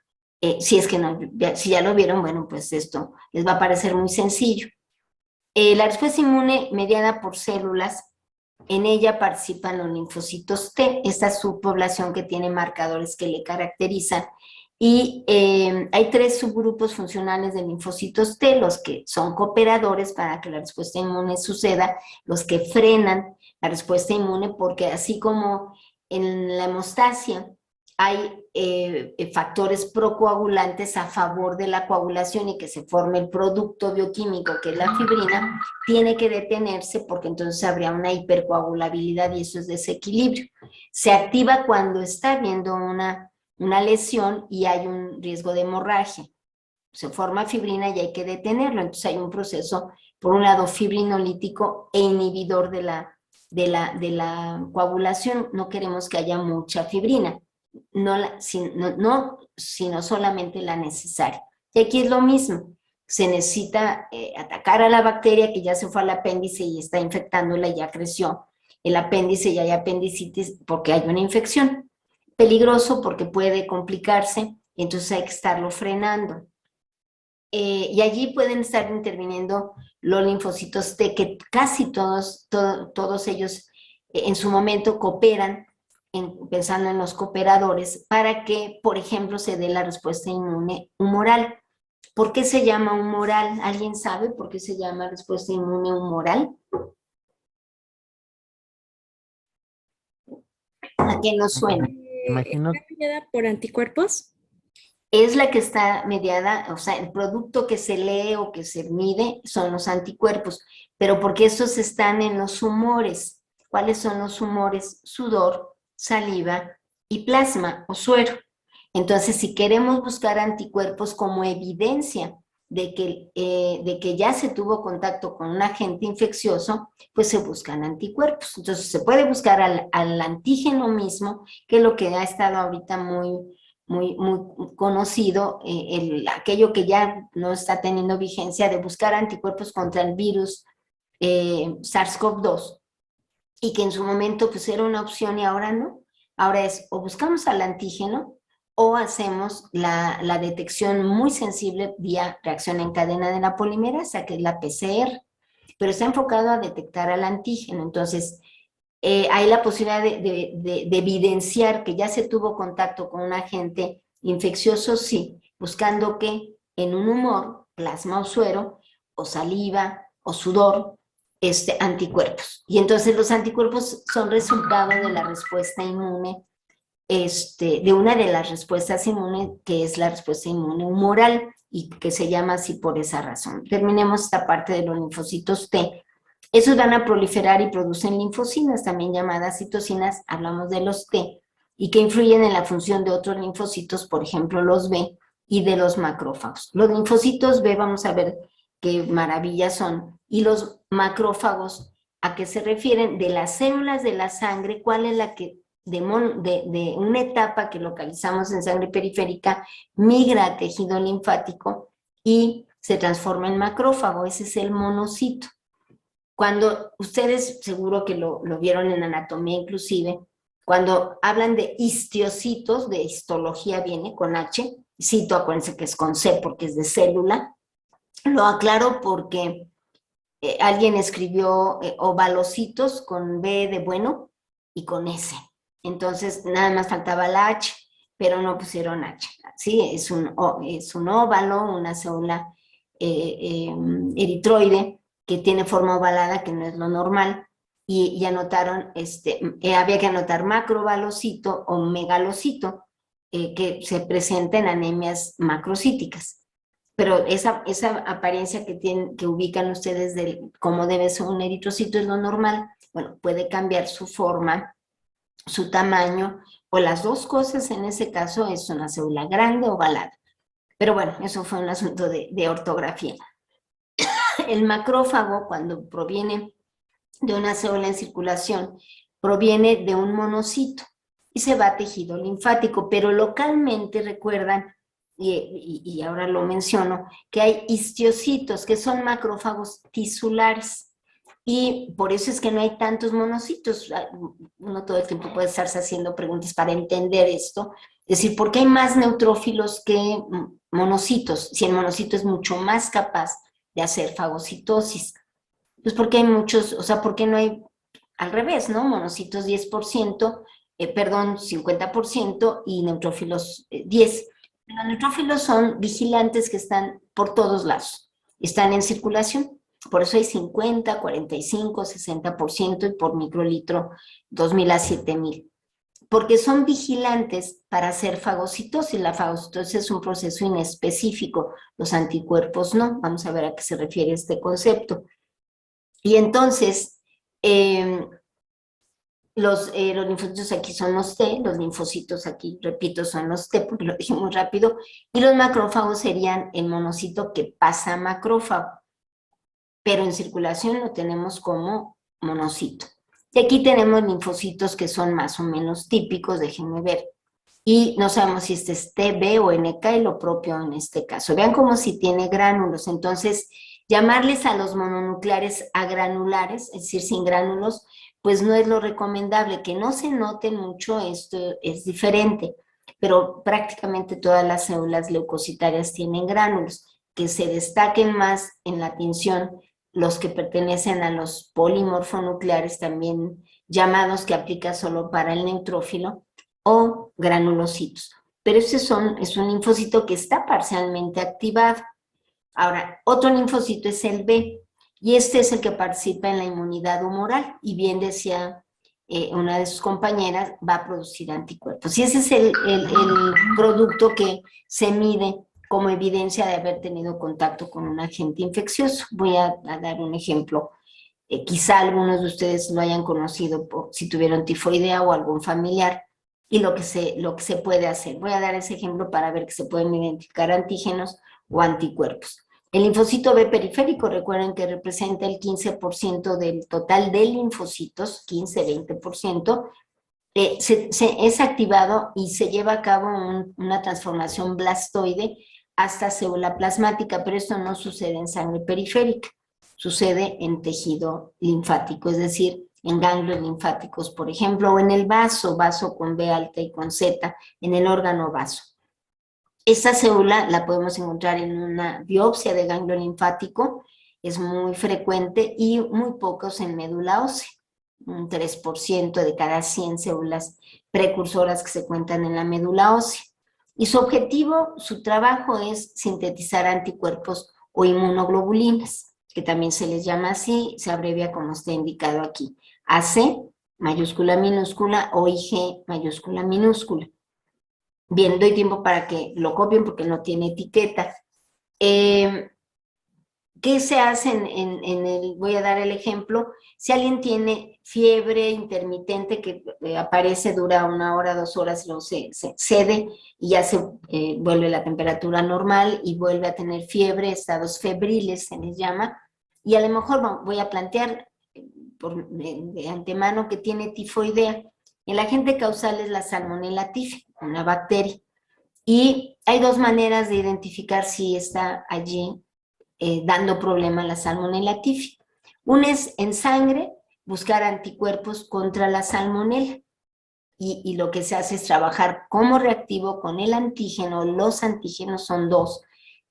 Si es que no, si ya lo vieron, bueno, pues esto les va a parecer muy sencillo. La respuesta inmune mediada por células, en ella participan los linfocitos T, esta subpoblación que tiene marcadores que le caracterizan Y hay 3 subgrupos funcionales de linfocitos T, los que son cooperadores para que la respuesta inmune suceda, los que frenan la respuesta inmune, porque así como en la hemostasia hay factores procoagulantes a favor de la coagulación y que se forme el producto bioquímico que es la fibrina, tiene que detenerse porque entonces habría una hipercoagulabilidad y eso es desequilibrio. Se activa cuando está habiendo una lesión y hay un riesgo de hemorragia. Se forma fibrina y hay que detenerlo. Entonces hay un proceso, por un lado, fibrinolítico e inhibidor de la coagulación. No queremos que haya mucha fibrina, sino solamente la necesaria. Y aquí es lo mismo. Se necesita atacar a la bacteria que ya se fue al apéndice y está infectándola y ya creció el apéndice y hay apendicitis porque hay una infección. Peligroso porque puede complicarse, entonces hay que estarlo frenando. Y allí pueden estar interviniendo los linfocitos T, que casi todos ellos en su momento cooperan, pensando en los cooperadores, para que, por ejemplo, se dé la respuesta inmune humoral. ¿Por qué se llama humoral? ¿Alguien sabe por qué se llama respuesta inmune humoral? ¿A qué nos suena? Imagino, ¿Está mediada por anticuerpos? Es la que está mediada, o sea, el producto que se lee o que se mide son los anticuerpos, pero porque estos están en los humores. ¿Cuáles son los humores? Sudor, saliva y plasma o suero. Entonces, si queremos buscar anticuerpos como evidencia de que ya se tuvo contacto con un agente infeccioso, pues se buscan anticuerpos. Entonces, se puede buscar al antígeno mismo, que es lo que ha estado ahorita muy conocido, aquello que ya no está teniendo vigencia, de buscar anticuerpos contra el virus SARS-CoV-2, y que en su momento pues era una opción y ahora no. Ahora es o buscamos al antígeno o hacemos la detección muy sensible vía reacción en cadena de la polimerasa, que es la PCR, pero está enfocado a detectar al antígeno. Entonces, hay la posibilidad de evidenciar que ya se tuvo contacto con un agente infeccioso, sí, buscando que en un humor, plasma o suero, o saliva, o sudor, anticuerpos. Y entonces los anticuerpos son resultado de la respuesta inmune, de una de las respuestas inmunes, que es la respuesta inmune humoral, y que se llama así por esa razón. Terminemos esta parte de los linfocitos T. Esos van a proliferar y producen linfocinas, también llamadas citocinas, hablamos de los T, y que influyen en la función de otros linfocitos, por ejemplo los B, y de los macrófagos. Los linfocitos B, vamos a ver qué maravillas son, y los macrófagos, ¿a qué se refieren? De las células de la sangre, ¿cuál es la que de una etapa que localizamos en sangre periférica migra a tejido linfático y se transforma en macrófago? Ese es el monocito. Cuando ustedes seguro que lo vieron en anatomía inclusive, cuando hablan de histiocitos, de histología viene con H, cito, acuérdense que es con C porque es de célula, lo aclaro porque alguien escribió ovalocitos con B de bueno y con S. Entonces nada más faltaba la H, pero no pusieron H. Sí, es un óvalo, una célula eritroide, que tiene forma ovalada, que no es lo normal, y anotaron, había que anotar macrovalocito o megalocito, que se presenta en anemias macrocíticas. Pero esa apariencia que ubican ustedes de cómo debe ser un eritrocito es lo normal. Bueno, puede cambiar su forma, su tamaño, o las dos cosas. En ese caso es una célula grande o ovalada. Pero bueno, eso fue un asunto de ortografía. El macrófago, cuando proviene de una célula en circulación, proviene de un monocito y se va a tejido linfático, pero localmente recuerdan, y ahora lo menciono, que hay histiocitos, que son macrófagos tisulares, y por eso es que no hay tantos monocitos. Uno todo el tiempo puede estarse haciendo preguntas para entender esto, es decir, ¿por qué hay más neutrófilos que monocitos? Si el monocito es mucho más capaz de hacer fagocitosis. Pues porque hay muchos, o sea, porque no hay al revés, ¿no? Monocitos 10%, 50% y neutrófilos 10%. Los neutrófilos son vigilantes que están por todos lados, están en circulación. Por eso hay 50, 45, 60% y por microlitro 2000 a 7000. Porque son vigilantes para hacer fagocitosis. La fagocitosis es un proceso inespecífico, los anticuerpos no. Vamos a ver a qué se refiere este concepto. Y entonces, los linfocitos aquí son los T, los linfocitos aquí, repito, son los T porque lo dije muy rápido, y los macrófagos serían el monocito que pasa a macrófago, pero en circulación lo tenemos como monocito. Y aquí tenemos linfocitos que son más o menos típicos, déjenme ver, y no sabemos si este es TB o NK y lo propio en este caso. Vean como si tiene gránulos, entonces llamarles a los mononucleares agranulares, es decir, sin gránulos, pues no es lo recomendable. Que no se note mucho, esto es diferente, pero prácticamente todas las células leucocitarias tienen gránulos. Que se destaquen más en la tinción los que pertenecen a los polimorfonucleares, también llamados, que aplica solo para el neutrófilo, o granulocitos. Pero es un linfocito que está parcialmente activado. Ahora, otro linfocito es el B, y este es el que participa en la inmunidad humoral, y bien decía una de sus compañeras, va a producir anticuerpos. Y ese es el producto que se mide como evidencia de haber tenido contacto con un agente infeccioso. Voy a dar un ejemplo. Quizá algunos de ustedes lo hayan conocido si tuvieron tifoidea o algún familiar, y lo que se puede hacer. Voy a dar ese ejemplo para ver que se pueden identificar antígenos o anticuerpos. El linfocito B periférico, recuerden que representa el 15% del total de linfocitos, 15-20%, es activado y se lleva a cabo una transformación blastoide hasta célula plasmática, pero esto no sucede en sangre periférica, sucede en tejido linfático, es decir, en ganglios linfáticos, por ejemplo, o en el vaso con B alta y con Z, en el órgano vaso. Esta célula la podemos encontrar en una biopsia de ganglio linfático, es muy frecuente, y muy pocos en médula ósea, un 3% de cada 100 células precursoras que se cuentan en la médula ósea. Y su objetivo, su trabajo es sintetizar anticuerpos o inmunoglobulinas, que también se les llama así, se abrevia como está indicado aquí, AC, mayúscula minúscula, o IG, mayúscula minúscula. Bien, doy tiempo para que lo copien porque no tiene etiqueta. ¿Qué se hace voy a dar el ejemplo? Si alguien tiene fiebre intermitente que aparece, dura 1 hora, 2 horas, luego se cede y ya se vuelve la temperatura normal y vuelve a tener fiebre, estados febriles se les llama, y a lo mejor voy a plantear de antemano que tiene tifoidea. El agente causal es la Salmonella typhi, una bacteria. Y hay 2 maneras de identificar si está allí dando problema la Salmonella typhi. Una es en sangre, buscar anticuerpos contra la salmonella. Y lo que se hace es trabajar como reactivo con el antígeno. Los antígenos son 2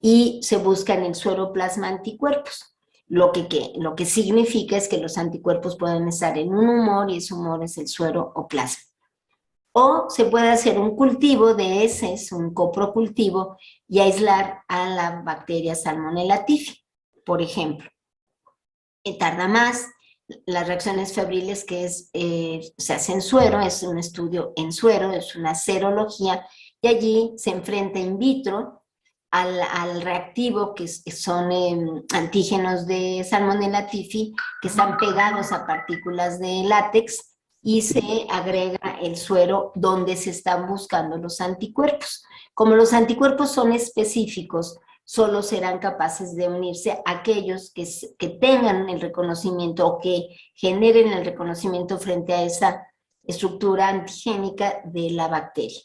y se busca en el suero plasma anticuerpos. Lo que significa es que los anticuerpos pueden estar en un humor y ese humor es el suero o plasma. O se puede hacer un cultivo de heces, un coprocultivo, y aislar a la bacteria Salmonella typhi, por ejemplo. Tarda más, las reacciones febriles se hace en suero, es un estudio en suero, es una serología, y allí se enfrenta in vitro al reactivo, que son antígenos de Salmonella typhi, que están pegados a partículas de látex, y se agrega el suero donde se están buscando los anticuerpos. Como los anticuerpos son específicos, solo serán capaces de unirse a aquellos que tengan el reconocimiento o que generen el reconocimiento frente a esa estructura antigénica de la bacteria.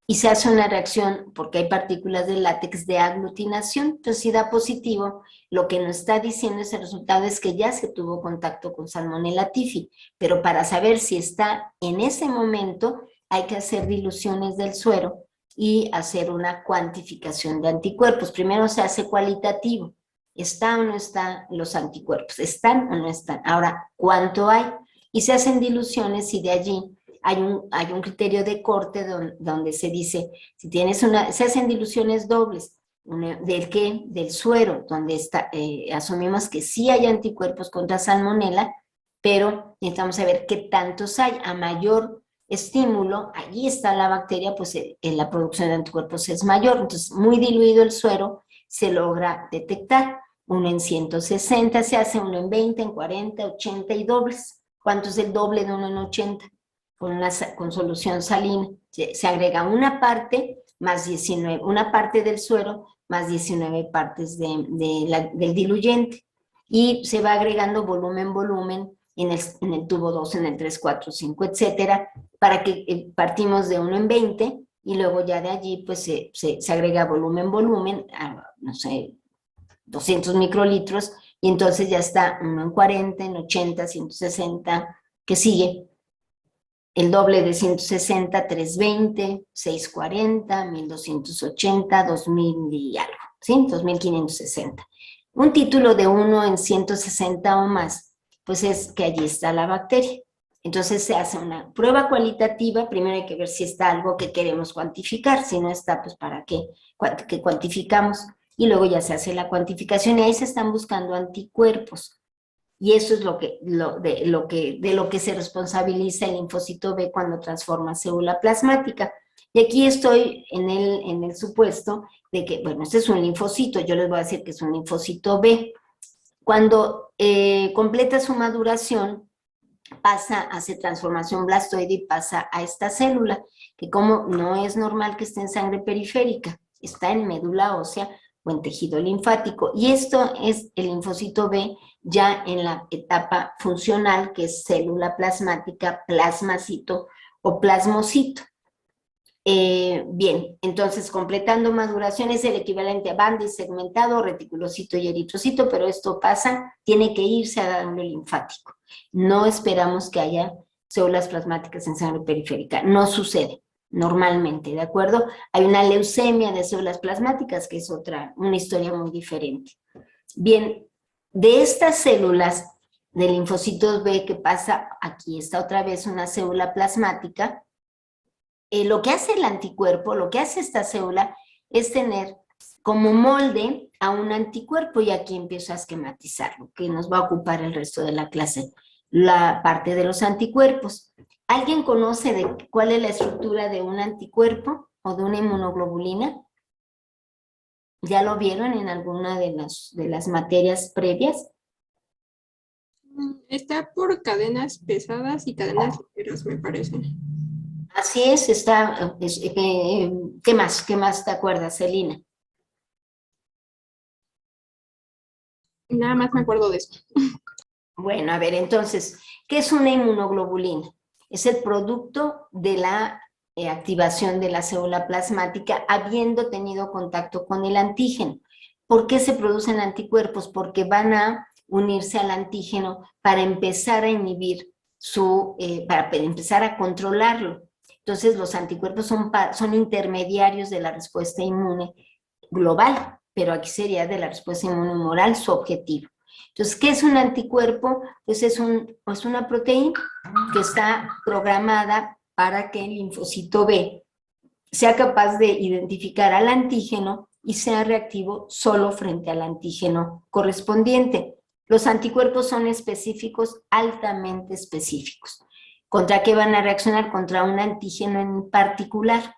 Y se hace una reacción, porque hay partículas de látex, de aglutinación. Entonces, si da positivo, lo que nos está diciendo ese resultado es que ya se tuvo contacto con Salmonella typhi, pero para saber si está en ese momento, hay que hacer diluciones del suero y hacer una cuantificación de anticuerpos. Primero se hace cualitativo, ¿está o no están los anticuerpos? ¿Están o no están? Ahora, ¿cuánto hay? Y se hacen diluciones y de allí hay un criterio de corte donde se dice, si tienes se hacen diluciones dobles, ¿del qué? Del suero, donde asumimos que sí hay anticuerpos contra salmonela, pero necesitamos saber qué tantos hay. A mayor estímulo, allí está la bacteria, pues la producción de anticuerpos es mayor. Entonces, muy diluido el suero, se logra detectar. Uno en 160 se hace, uno en 20, en 40, 80 y dobles. ¿Cuánto es el doble de uno en 80? Con solución salina. Se agrega una parte más 19, una parte del suero más 19 partes del diluyente. Y se va agregando volumen en el tubo 2, en el 3, 4, 5, etcétera, para que partimos de 1 en 20 y luego ya de allí pues se agrega volumen, no sé, 200 microlitros, y entonces ya está 1 en 40, en 80, 160, que sigue. El doble de 160, 320, 640, 1280, 2000 y algo, ¿sí? 2560. Un título de 1 en 160 o más, pues es que allí está la bacteria. Entonces se hace una prueba cualitativa, primero hay que ver si está algo que queremos cuantificar, si no está, pues para qué cuantificamos, y luego ya se hace la cuantificación y ahí se están buscando anticuerpos. Y eso es de lo que se responsabiliza el linfocito B cuando transforma célula plasmática. Y aquí estoy en el supuesto de que, bueno, este es un linfocito, yo les voy a decir que es un linfocito B. Cuando completa su maduración, hace transformación blastoide y pasa a esta célula, que como no es normal que esté en sangre periférica, está en médula ósea o en tejido linfático. Y esto es el linfocito B ya en la etapa funcional, que es célula plasmática, plasmacito o plasmocito. Bien, entonces completando maduración es el equivalente a banda y segmentado, reticulocito y eritrocito, pero esto pasa, tiene que irse a ganglio linfático. No esperamos que haya células plasmáticas en sangre periférica, no sucede normalmente, ¿de acuerdo? Hay una leucemia de células plasmáticas, que es una historia muy diferente. Bien, de estas células de linfocitos B que pasa, aquí está otra vez una célula plasmática, lo que hace el anticuerpo, lo que hace esta célula es tener como molde a un anticuerpo, y aquí empiezo a esquematizarlo, que nos va a ocupar el resto de la clase, la parte de los anticuerpos. ¿Alguien conoce cuál es la estructura de un anticuerpo o de una inmunoglobulina? ¿Ya lo vieron en alguna de las materias previas? Está por cadenas pesadas y cadenas ligeras, me parece. Así es, ¿qué más? ¿Qué más te acuerdas, Celina? Nada más me acuerdo de eso. Bueno, a ver, entonces, ¿qué es una inmunoglobulina? Es el producto de la activación de la célula plasmática habiendo tenido contacto con el antígeno. ¿Por qué se producen anticuerpos? Porque van a unirse al antígeno para empezar a inhibir para empezar a controlarlo. Entonces, los anticuerpos son intermediarios de la respuesta inmune global, pero aquí sería de la respuesta inmune humoral su objetivo. Entonces, ¿qué es un anticuerpo? Pues es una proteína que está programada para que el linfocito B sea capaz de identificar al antígeno y sea reactivo solo frente al antígeno correspondiente. Los anticuerpos son específicos, altamente específicos. ¿Contra qué van a reaccionar? Contra un antígeno en particular.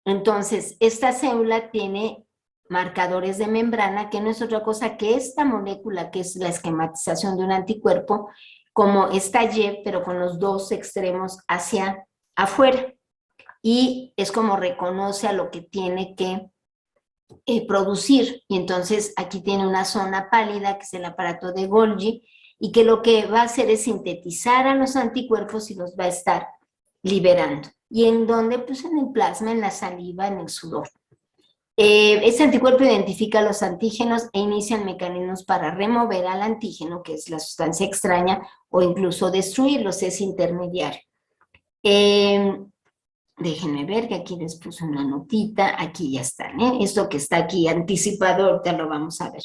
Entonces, esta célula tiene marcadores de membrana, que no es otra cosa que esta molécula, que es la esquematización de un anticuerpo, como esta Y, pero con los dos extremos hacia afuera. Y es como reconoce a lo que tiene que producir. Y entonces aquí tiene una zona pálida, que es el aparato de Golgi, y que lo que va a hacer es sintetizar a los anticuerpos y los va a estar liberando. ¿Y en dónde? Pues en el plasma, en la saliva, en el sudor. Este anticuerpo identifica los antígenos e inicia mecanismos para remover al antígeno, que es la sustancia extraña, o incluso destruirlos, es intermediario. Déjenme ver que aquí les puse una notita, aquí ya están, esto que está aquí anticipado, ahorita lo vamos a ver.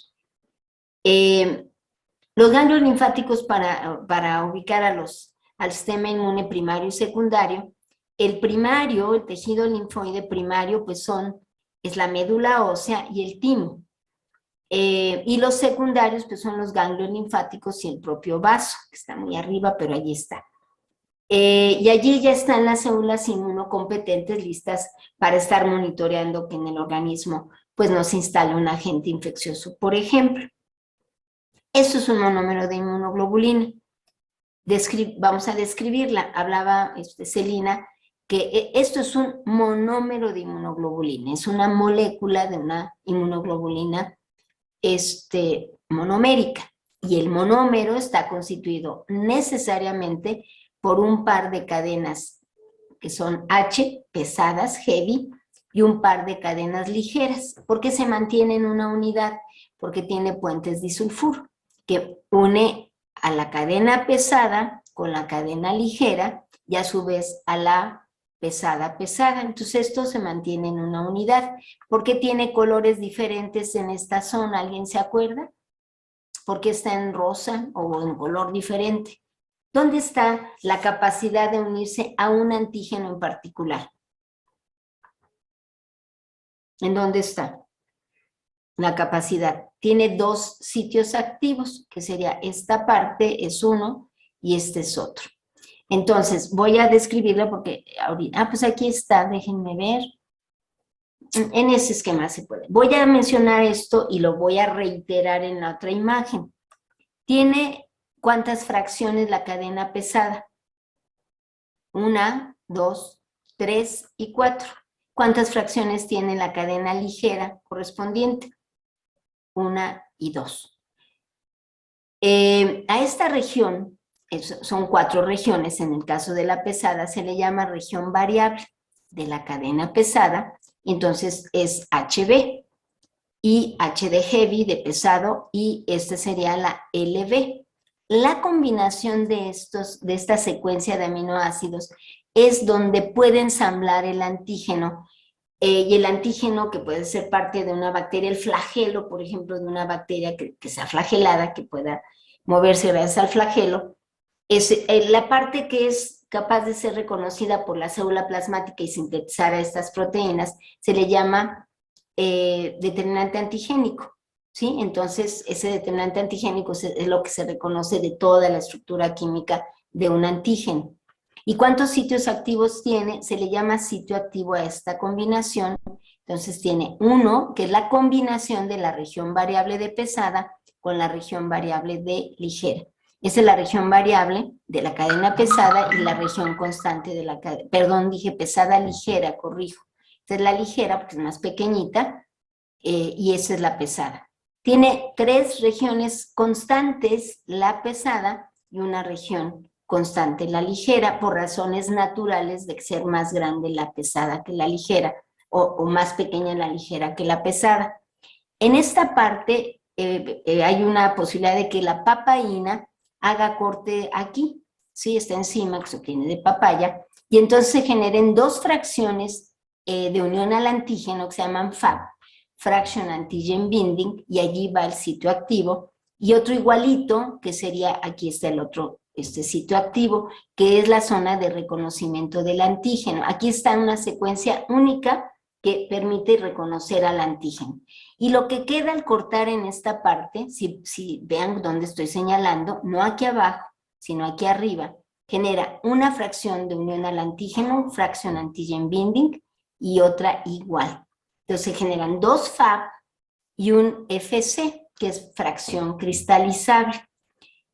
Los ganglios linfáticos para ubicar a los al sistema inmune primario y secundario. El primario, el tejido linfoide primario, pues es la médula ósea y el timo. Y los secundarios, pues son los ganglios linfáticos y el propio vaso, que está muy arriba, pero allí está. Y allí ya están las células inmunocompetentes listas para estar monitoreando que en el organismo pues no se instale un agente infeccioso, por ejemplo. Esto es un monómero de inmunoglobulina. Vamos a describirla. Hablaba Celina que esto es un monómero de inmunoglobulina, es una molécula de una inmunoglobulina monomérica. Y el monómero está constituido necesariamente por un par de cadenas que son H, pesadas, heavy, y un par de cadenas ligeras. ¿Por qué se mantiene en una unidad? Porque tiene puentes disulfuro, que une a la cadena pesada con la cadena ligera y a su vez a la pesada. Entonces esto se mantiene en una unidad. ¿Por qué tiene colores diferentes en esta zona? ¿Alguien se acuerda? ¿Por qué está en rosa o en color diferente? ¿Dónde está la capacidad de unirse a un antígeno en particular? ¿En dónde está la capacidad? Tiene dos sitios activos, que sería esta parte es uno y este es otro. Entonces, voy a describirlo porque ahorita, pues aquí está, déjenme ver. En ese esquema se puede. Voy a mencionar esto y lo voy a reiterar en la otra imagen. Tiene ¿cuántas fracciones la cadena pesada? 1, 2, 3 y 4. ¿Cuántas fracciones tiene la cadena ligera correspondiente? 1 y 2. A esta región, son 4 regiones, en el caso de la pesada se le llama región variable de la cadena pesada, entonces es HB y HD heavy de pesado y esta sería la LB. La combinación de esta secuencia de aminoácidos es donde puede ensamblar el antígeno y el antígeno que puede ser parte de una bacteria, el flagelo, por ejemplo, de una bacteria que sea flagelada, que pueda moverse gracias al flagelo, es la parte que es capaz de ser reconocida por la célula plasmática y sintetizar a estas proteínas, se le llama determinante antigénico, ¿sí? Entonces, ese determinante antigénico es lo que se reconoce de toda la estructura química de un antígeno. ¿Y cuántos sitios activos tiene? Se le llama sitio activo a esta combinación. Entonces tiene uno, que es la combinación de la región variable de pesada con la región variable de ligera. Esa es la región variable de la cadena pesada y la región constante de la cadena, perdón, dije pesada ligera, corrijo. Esta es la ligera porque es más pequeñita y esa es la pesada. Tiene 3 regiones constantes, la pesada, y una región constante, la ligera, por razones naturales de ser más grande la pesada que la ligera, o más pequeña la ligera que la pesada. En esta parte hay una posibilidad de que la papaína haga corte aquí, ¿sí? Esta enzima que se obtiene de papaya, y entonces se generen 2 fracciones de unión al antígeno que se llaman FAB, Fraction Antigen Binding, y allí va el sitio activo, y otro igualito, que sería, aquí está el otro, sitio activo, que es la zona de reconocimiento del antígeno. Aquí está una secuencia única que permite reconocer al antígeno. Y lo que queda al cortar en esta parte, si vean dónde estoy señalando, no aquí abajo, sino aquí arriba, genera una fracción de unión al antígeno, Fraction Antigen Binding, y otra igual. Entonces se generan 2 FAB y un FC, que es fracción cristalizable.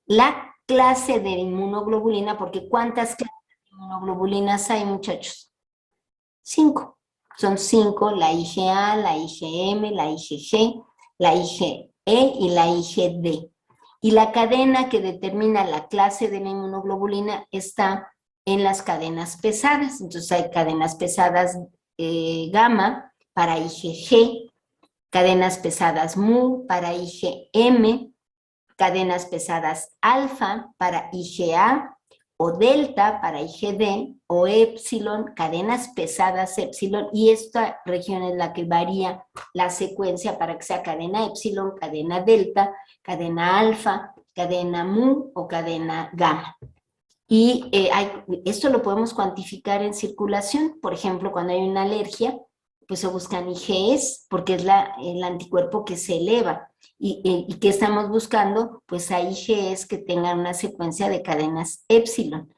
La clase de inmunoglobulina, porque ¿cuántas clases de inmunoglobulinas hay, muchachos? 5. Son 5, la IgA, la IgM, la IgG, la IgE y la IgD. Y la cadena que determina la clase de la inmunoglobulina está en las cadenas pesadas. Entonces hay cadenas pesadas gamma para IgG, cadenas pesadas mu para IgM, cadenas pesadas alfa para IgA, o delta para IgD, o epsilon, cadenas pesadas epsilon, y esta región es la que varía la secuencia para que sea cadena epsilon, cadena delta, cadena alfa, cadena mu o cadena gamma. Y esto lo podemos cuantificar en circulación. Por ejemplo, cuando hay una alergia, pues se buscan IgEs, porque es el anticuerpo que se eleva. ¿Y qué estamos buscando? Pues hay IgEs que tengan una secuencia de cadenas épsilon.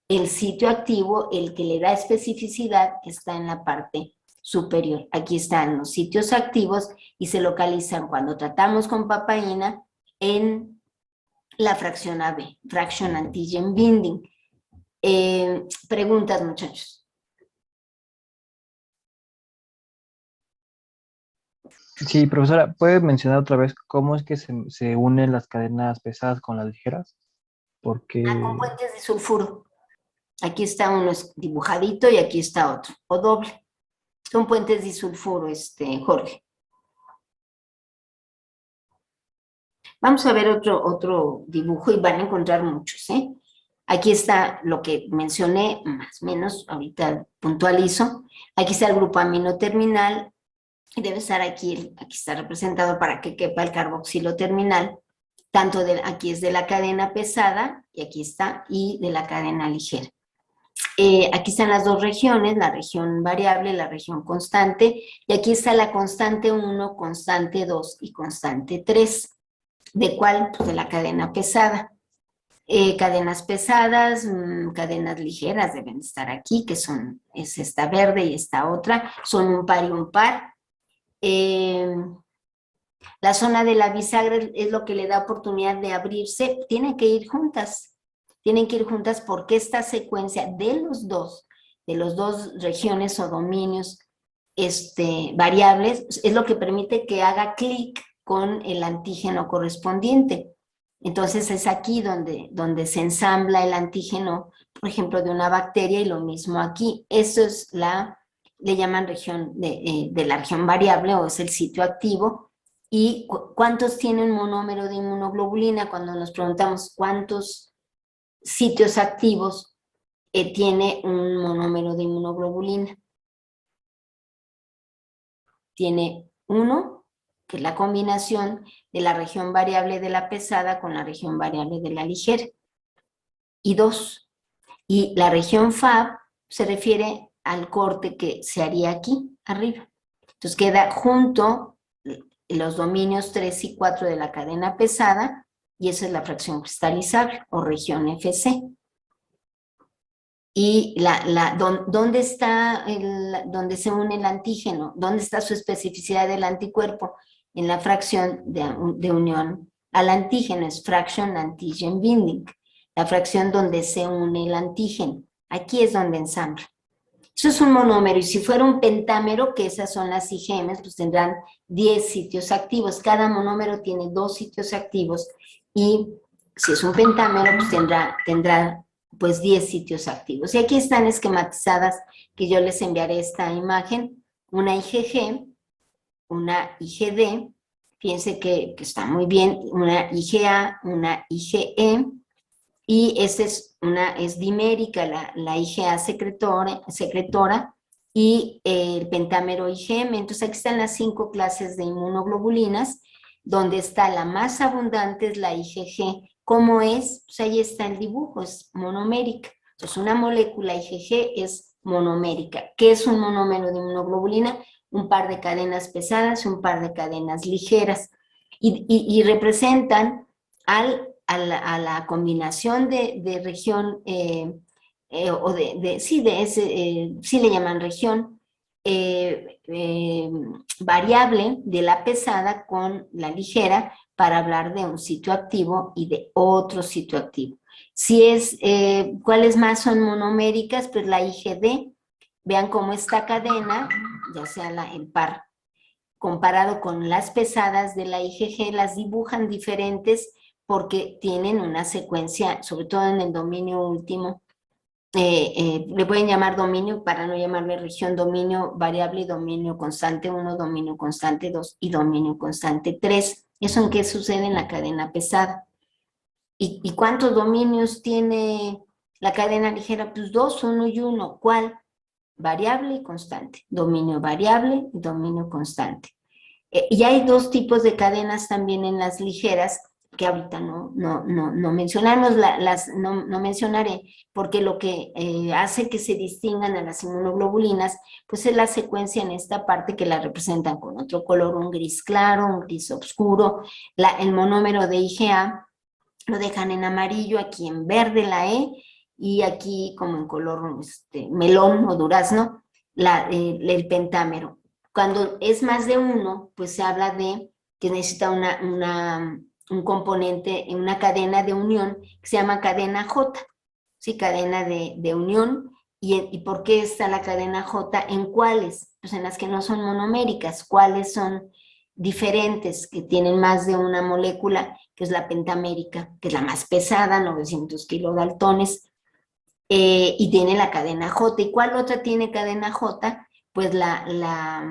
El sitio activo, el que le da especificidad, está en la parte superior. Aquí están los sitios activos y se localizan cuando tratamos con papaína en la fracción AB, Fraction Antigen Binding. Preguntas, muchachos. Sí, profesora, ¿puede mencionar otra vez cómo es que se unen las cadenas pesadas con las ligeras? Porque, Con puentes de sulfuro. Aquí está uno dibujadito y aquí está otro, o doble. Son puentes de sulfuro, Jorge. Vamos a ver otro dibujo y van a encontrar muchos, ¿eh? Aquí está lo que mencioné, más o menos, ahorita puntualizo. Aquí está el grupo amino terminal, y debe estar aquí está representado para que quepa el carboxilo terminal, tanto aquí es de la cadena pesada, y aquí está, y de la cadena ligera. Aquí están las dos regiones, la región variable, la región constante, y aquí está la constante 1, constante 2 y constante 3. ¿De cuál? Pues de la cadena pesada. Cadenas pesadas, cadenas ligeras deben estar aquí, que es esta verde y esta otra, son un par y un par. La zona de la bisagra es lo que le da oportunidad de abrirse, tienen que ir juntas porque esta secuencia de los dos regiones o dominios variables, es lo que permite que haga clic con el antígeno correspondiente. Entonces es aquí donde se ensambla el antígeno, por ejemplo, de una bacteria, y lo mismo aquí. Eso es le llaman región de la región variable, o es el sitio activo. ¿Y cuántos tiene un monómero de inmunoglobulina? Cuando nos preguntamos cuántos sitios activos tiene un monómero de inmunoglobulina. Tiene 1, que es la combinación de la región variable de la pesada con la región variable de la ligera. Y 2. Y la región Fab se refiere al corte que se haría aquí, arriba. Entonces queda junto los dominios 3 y 4 de la cadena pesada, y esa es la fracción cristalizable, o región FC. Y ¿dónde se une el antígeno? ¿Dónde está su especificidad del anticuerpo? En la fracción de unión al antígeno, es fraction antigen binding, la fracción donde se une el antígeno. Aquí es donde ensambla. Eso es un monómero, y si fuera un pentámero, que esas son las IgMs, pues tendrán 10 sitios activos. Cada monómero tiene 2 sitios activos, y si es un pentámero, pues tendrá pues 10 sitios activos. Y aquí están esquematizadas, que yo les enviaré esta imagen, una IgG, una IgD, fíjense que está muy bien, una IgA, una IgE, y esta es dimérica, la IgA secretora, y el pentámero IgM. Entonces aquí están las 5 clases de inmunoglobulinas, donde está la más abundante es la IgG. ¿Cómo es? Pues ahí está el dibujo, es monomérica. Entonces una molécula IgG es monomérica. ¿Qué es un monómero de inmunoglobulina? Un par de cadenas pesadas y un par de cadenas ligeras. Y representan a la combinación de región, sí le llaman región, variable de la pesada con la ligera, para hablar de un sitio activo y de otro sitio activo. ¿Cuáles más son monoméricas? Pues la IgD. Vean cómo esta cadena, ya sea el par, comparado con las pesadas de la IgG, las dibujan diferentes porque tienen una secuencia, sobre todo en el dominio último. Le pueden llamar dominio, para no llamarle región, dominio variable y dominio constante 1, dominio constante 2 y dominio constante 3. ¿Eso en qué sucede en la cadena pesada? ¿Y cuántos dominios tiene la cadena ligera? Pues 2, 1 y 1. ¿Cuál? Variable y constante. Dominio variable y dominio constante. Y hay 2 tipos de cadenas también en las ligeras, que ahorita no mencionamos, no mencionaré, porque lo que hace que se distingan a las inmunoglobulinas, pues es la secuencia en esta parte que la representan con otro color, un gris claro, un gris oscuro, el monómero de IgA lo dejan en amarillo, aquí en verde la E, y aquí como en color melón o durazno, el pentámero. Cuando es más de uno, pues se habla de que necesita un componente, una cadena de unión que se llama cadena J, ¿sí? Cadena de unión. ¿Y por qué está la cadena J? ¿En cuáles? Pues en las que no son monoméricas. ¿Cuáles son diferentes, que tienen más de una molécula, que es la pentamérica, que es la más pesada, 900 kilodaltones, y tiene la cadena J? ¿Y cuál otra tiene cadena J? Pues la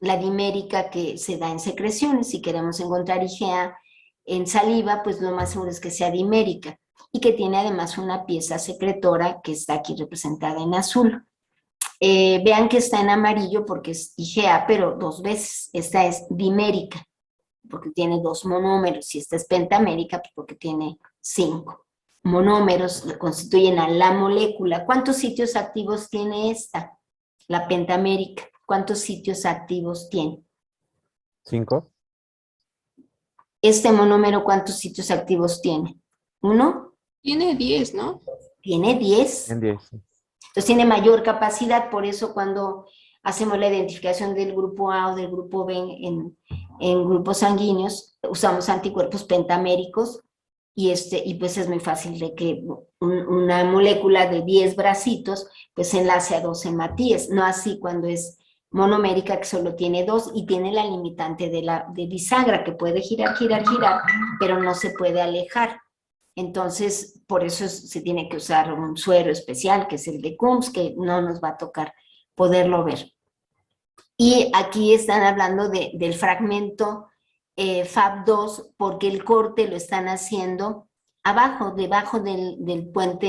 dimérica, que se da en secreciones. Si queremos encontrar IgA en saliva, pues lo más seguro es que sea dimérica, y que tiene además una pieza secretora que está aquí representada en azul. Vean que está en amarillo porque es IgA, pero 2 veces. Esta es dimérica, porque tiene 2 monómeros, y esta es pentamérica, pues porque tiene 5 monómeros que constituyen a la molécula. ¿Cuántos sitios activos tiene esta? La pentamérica. ¿Cuántos sitios activos tiene? 5. Este monómero, ¿cuántos sitios activos tiene? ¿1? Tiene 10, ¿no? Tiene 10. En 10. Entonces tiene mayor capacidad, por eso cuando hacemos la identificación del grupo A o del grupo B en grupos sanguíneos, usamos anticuerpos pentaméricos, y pues es muy fácil de que una molécula de 10 bracitos pues se enlace a 2 hematíes, no así cuando es monomérica, que solo tiene 2 y tiene la limitante de bisagra, que puede girar, pero no se puede alejar. Entonces, por eso se tiene que usar un suero especial, que es el de Coombs, que no nos va a tocar poderlo ver. Y aquí están hablando del fragmento FAB2, porque el corte lo están haciendo abajo, debajo del puente,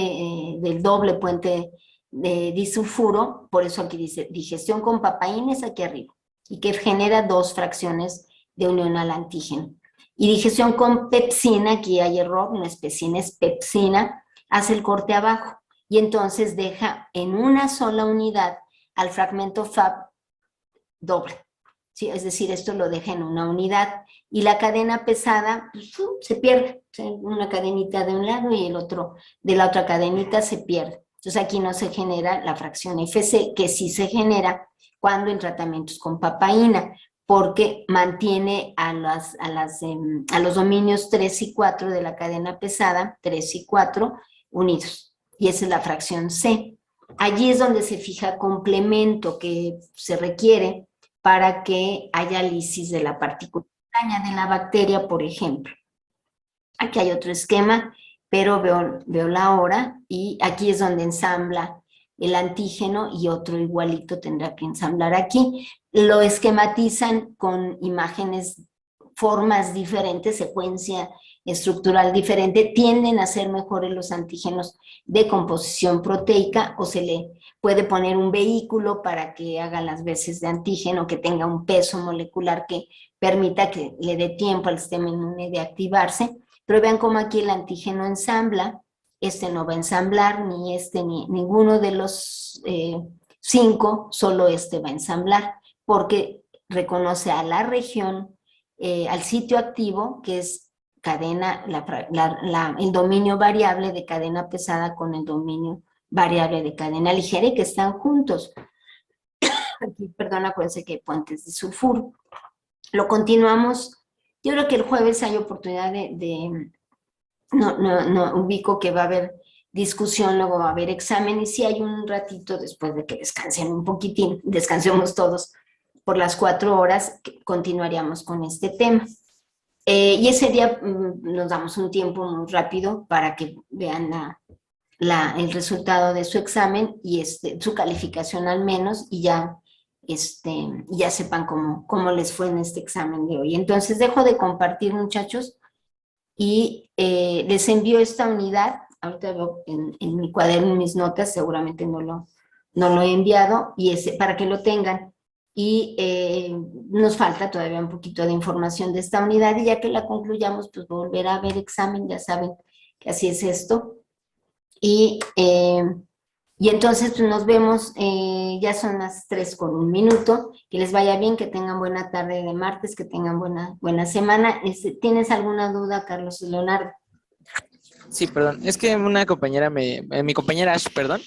del doble puente de disulfuro. Por eso aquí dice digestión con papaína, es aquí arriba, y que genera 2 fracciones de unión al antígeno. Y digestión con pepsina, aquí hay error, no es pepsina, es pepsina, hace el corte abajo, y entonces deja en una sola unidad al fragmento FAB doble. ¿Sí? Es decir, esto lo deja en una unidad, y la cadena pesada pues, se pierde. ¿Sí? Una cadenita de un lado y el otro de la otra cadenita se pierde. Entonces aquí no se genera la fracción FC, que sí se genera cuando en tratamientos con papaína, porque mantiene a los dominios 3 y 4 de la cadena pesada, 3 y 4, unidos. Y esa es la fracción C. Allí es donde se fija complemento que se requiere para que haya lisis de la partícula extraña de la bacteria, por ejemplo. Aquí hay otro esquema, pero veo la hora, y aquí es donde ensambla el antígeno, y otro igualito tendrá que ensamblar aquí. Lo esquematizan con imágenes, formas diferentes, secuencia estructural diferente, tienden a ser mejores los antígenos de composición proteica, o se le puede poner un vehículo para que haga las veces de antígeno, que tenga un peso molecular que permita que le dé tiempo al sistema inmune de activarse. Pero vean cómo aquí el antígeno ensambla. Este no va a ensamblar, ni ninguno de los 5, solo este va a ensamblar, porque reconoce a la región, al sitio activo, que es cadena, el dominio variable de cadena pesada con el dominio variable de cadena ligera, y que están juntos. Aquí, perdón, acuérdense que hay puentes de sulfuro. Lo continuamos. Yo creo que el jueves hay oportunidad no ubico que va a haber discusión, luego va a haber examen, y si hay un ratito después de que descansen un poquitín, descansemos todos por las 4 horas, continuaríamos con este tema. Y ese día nos damos un tiempo muy rápido para que vean el resultado de su examen y su calificación al menos, y ya sepan cómo les fue en este examen de hoy. Entonces dejo de compartir, muchachos, y les envío esta unidad. Ahorita veo en mi cuaderno, en mis notas, seguramente no lo he enviado, y para que lo tengan. y nos falta todavía un poquito de información de esta unidad y ya que la concluyamos, pues volver a ver examen, ya saben que así es esto. Y entonces pues, nos vemos, ya son las 3:01, que les vaya bien, que tengan buena tarde de martes, que tengan buena semana. ¿Tienes alguna duda, Carlos Leonardo? Sí, perdón. Es que una compañera mi compañera Ash, perdón,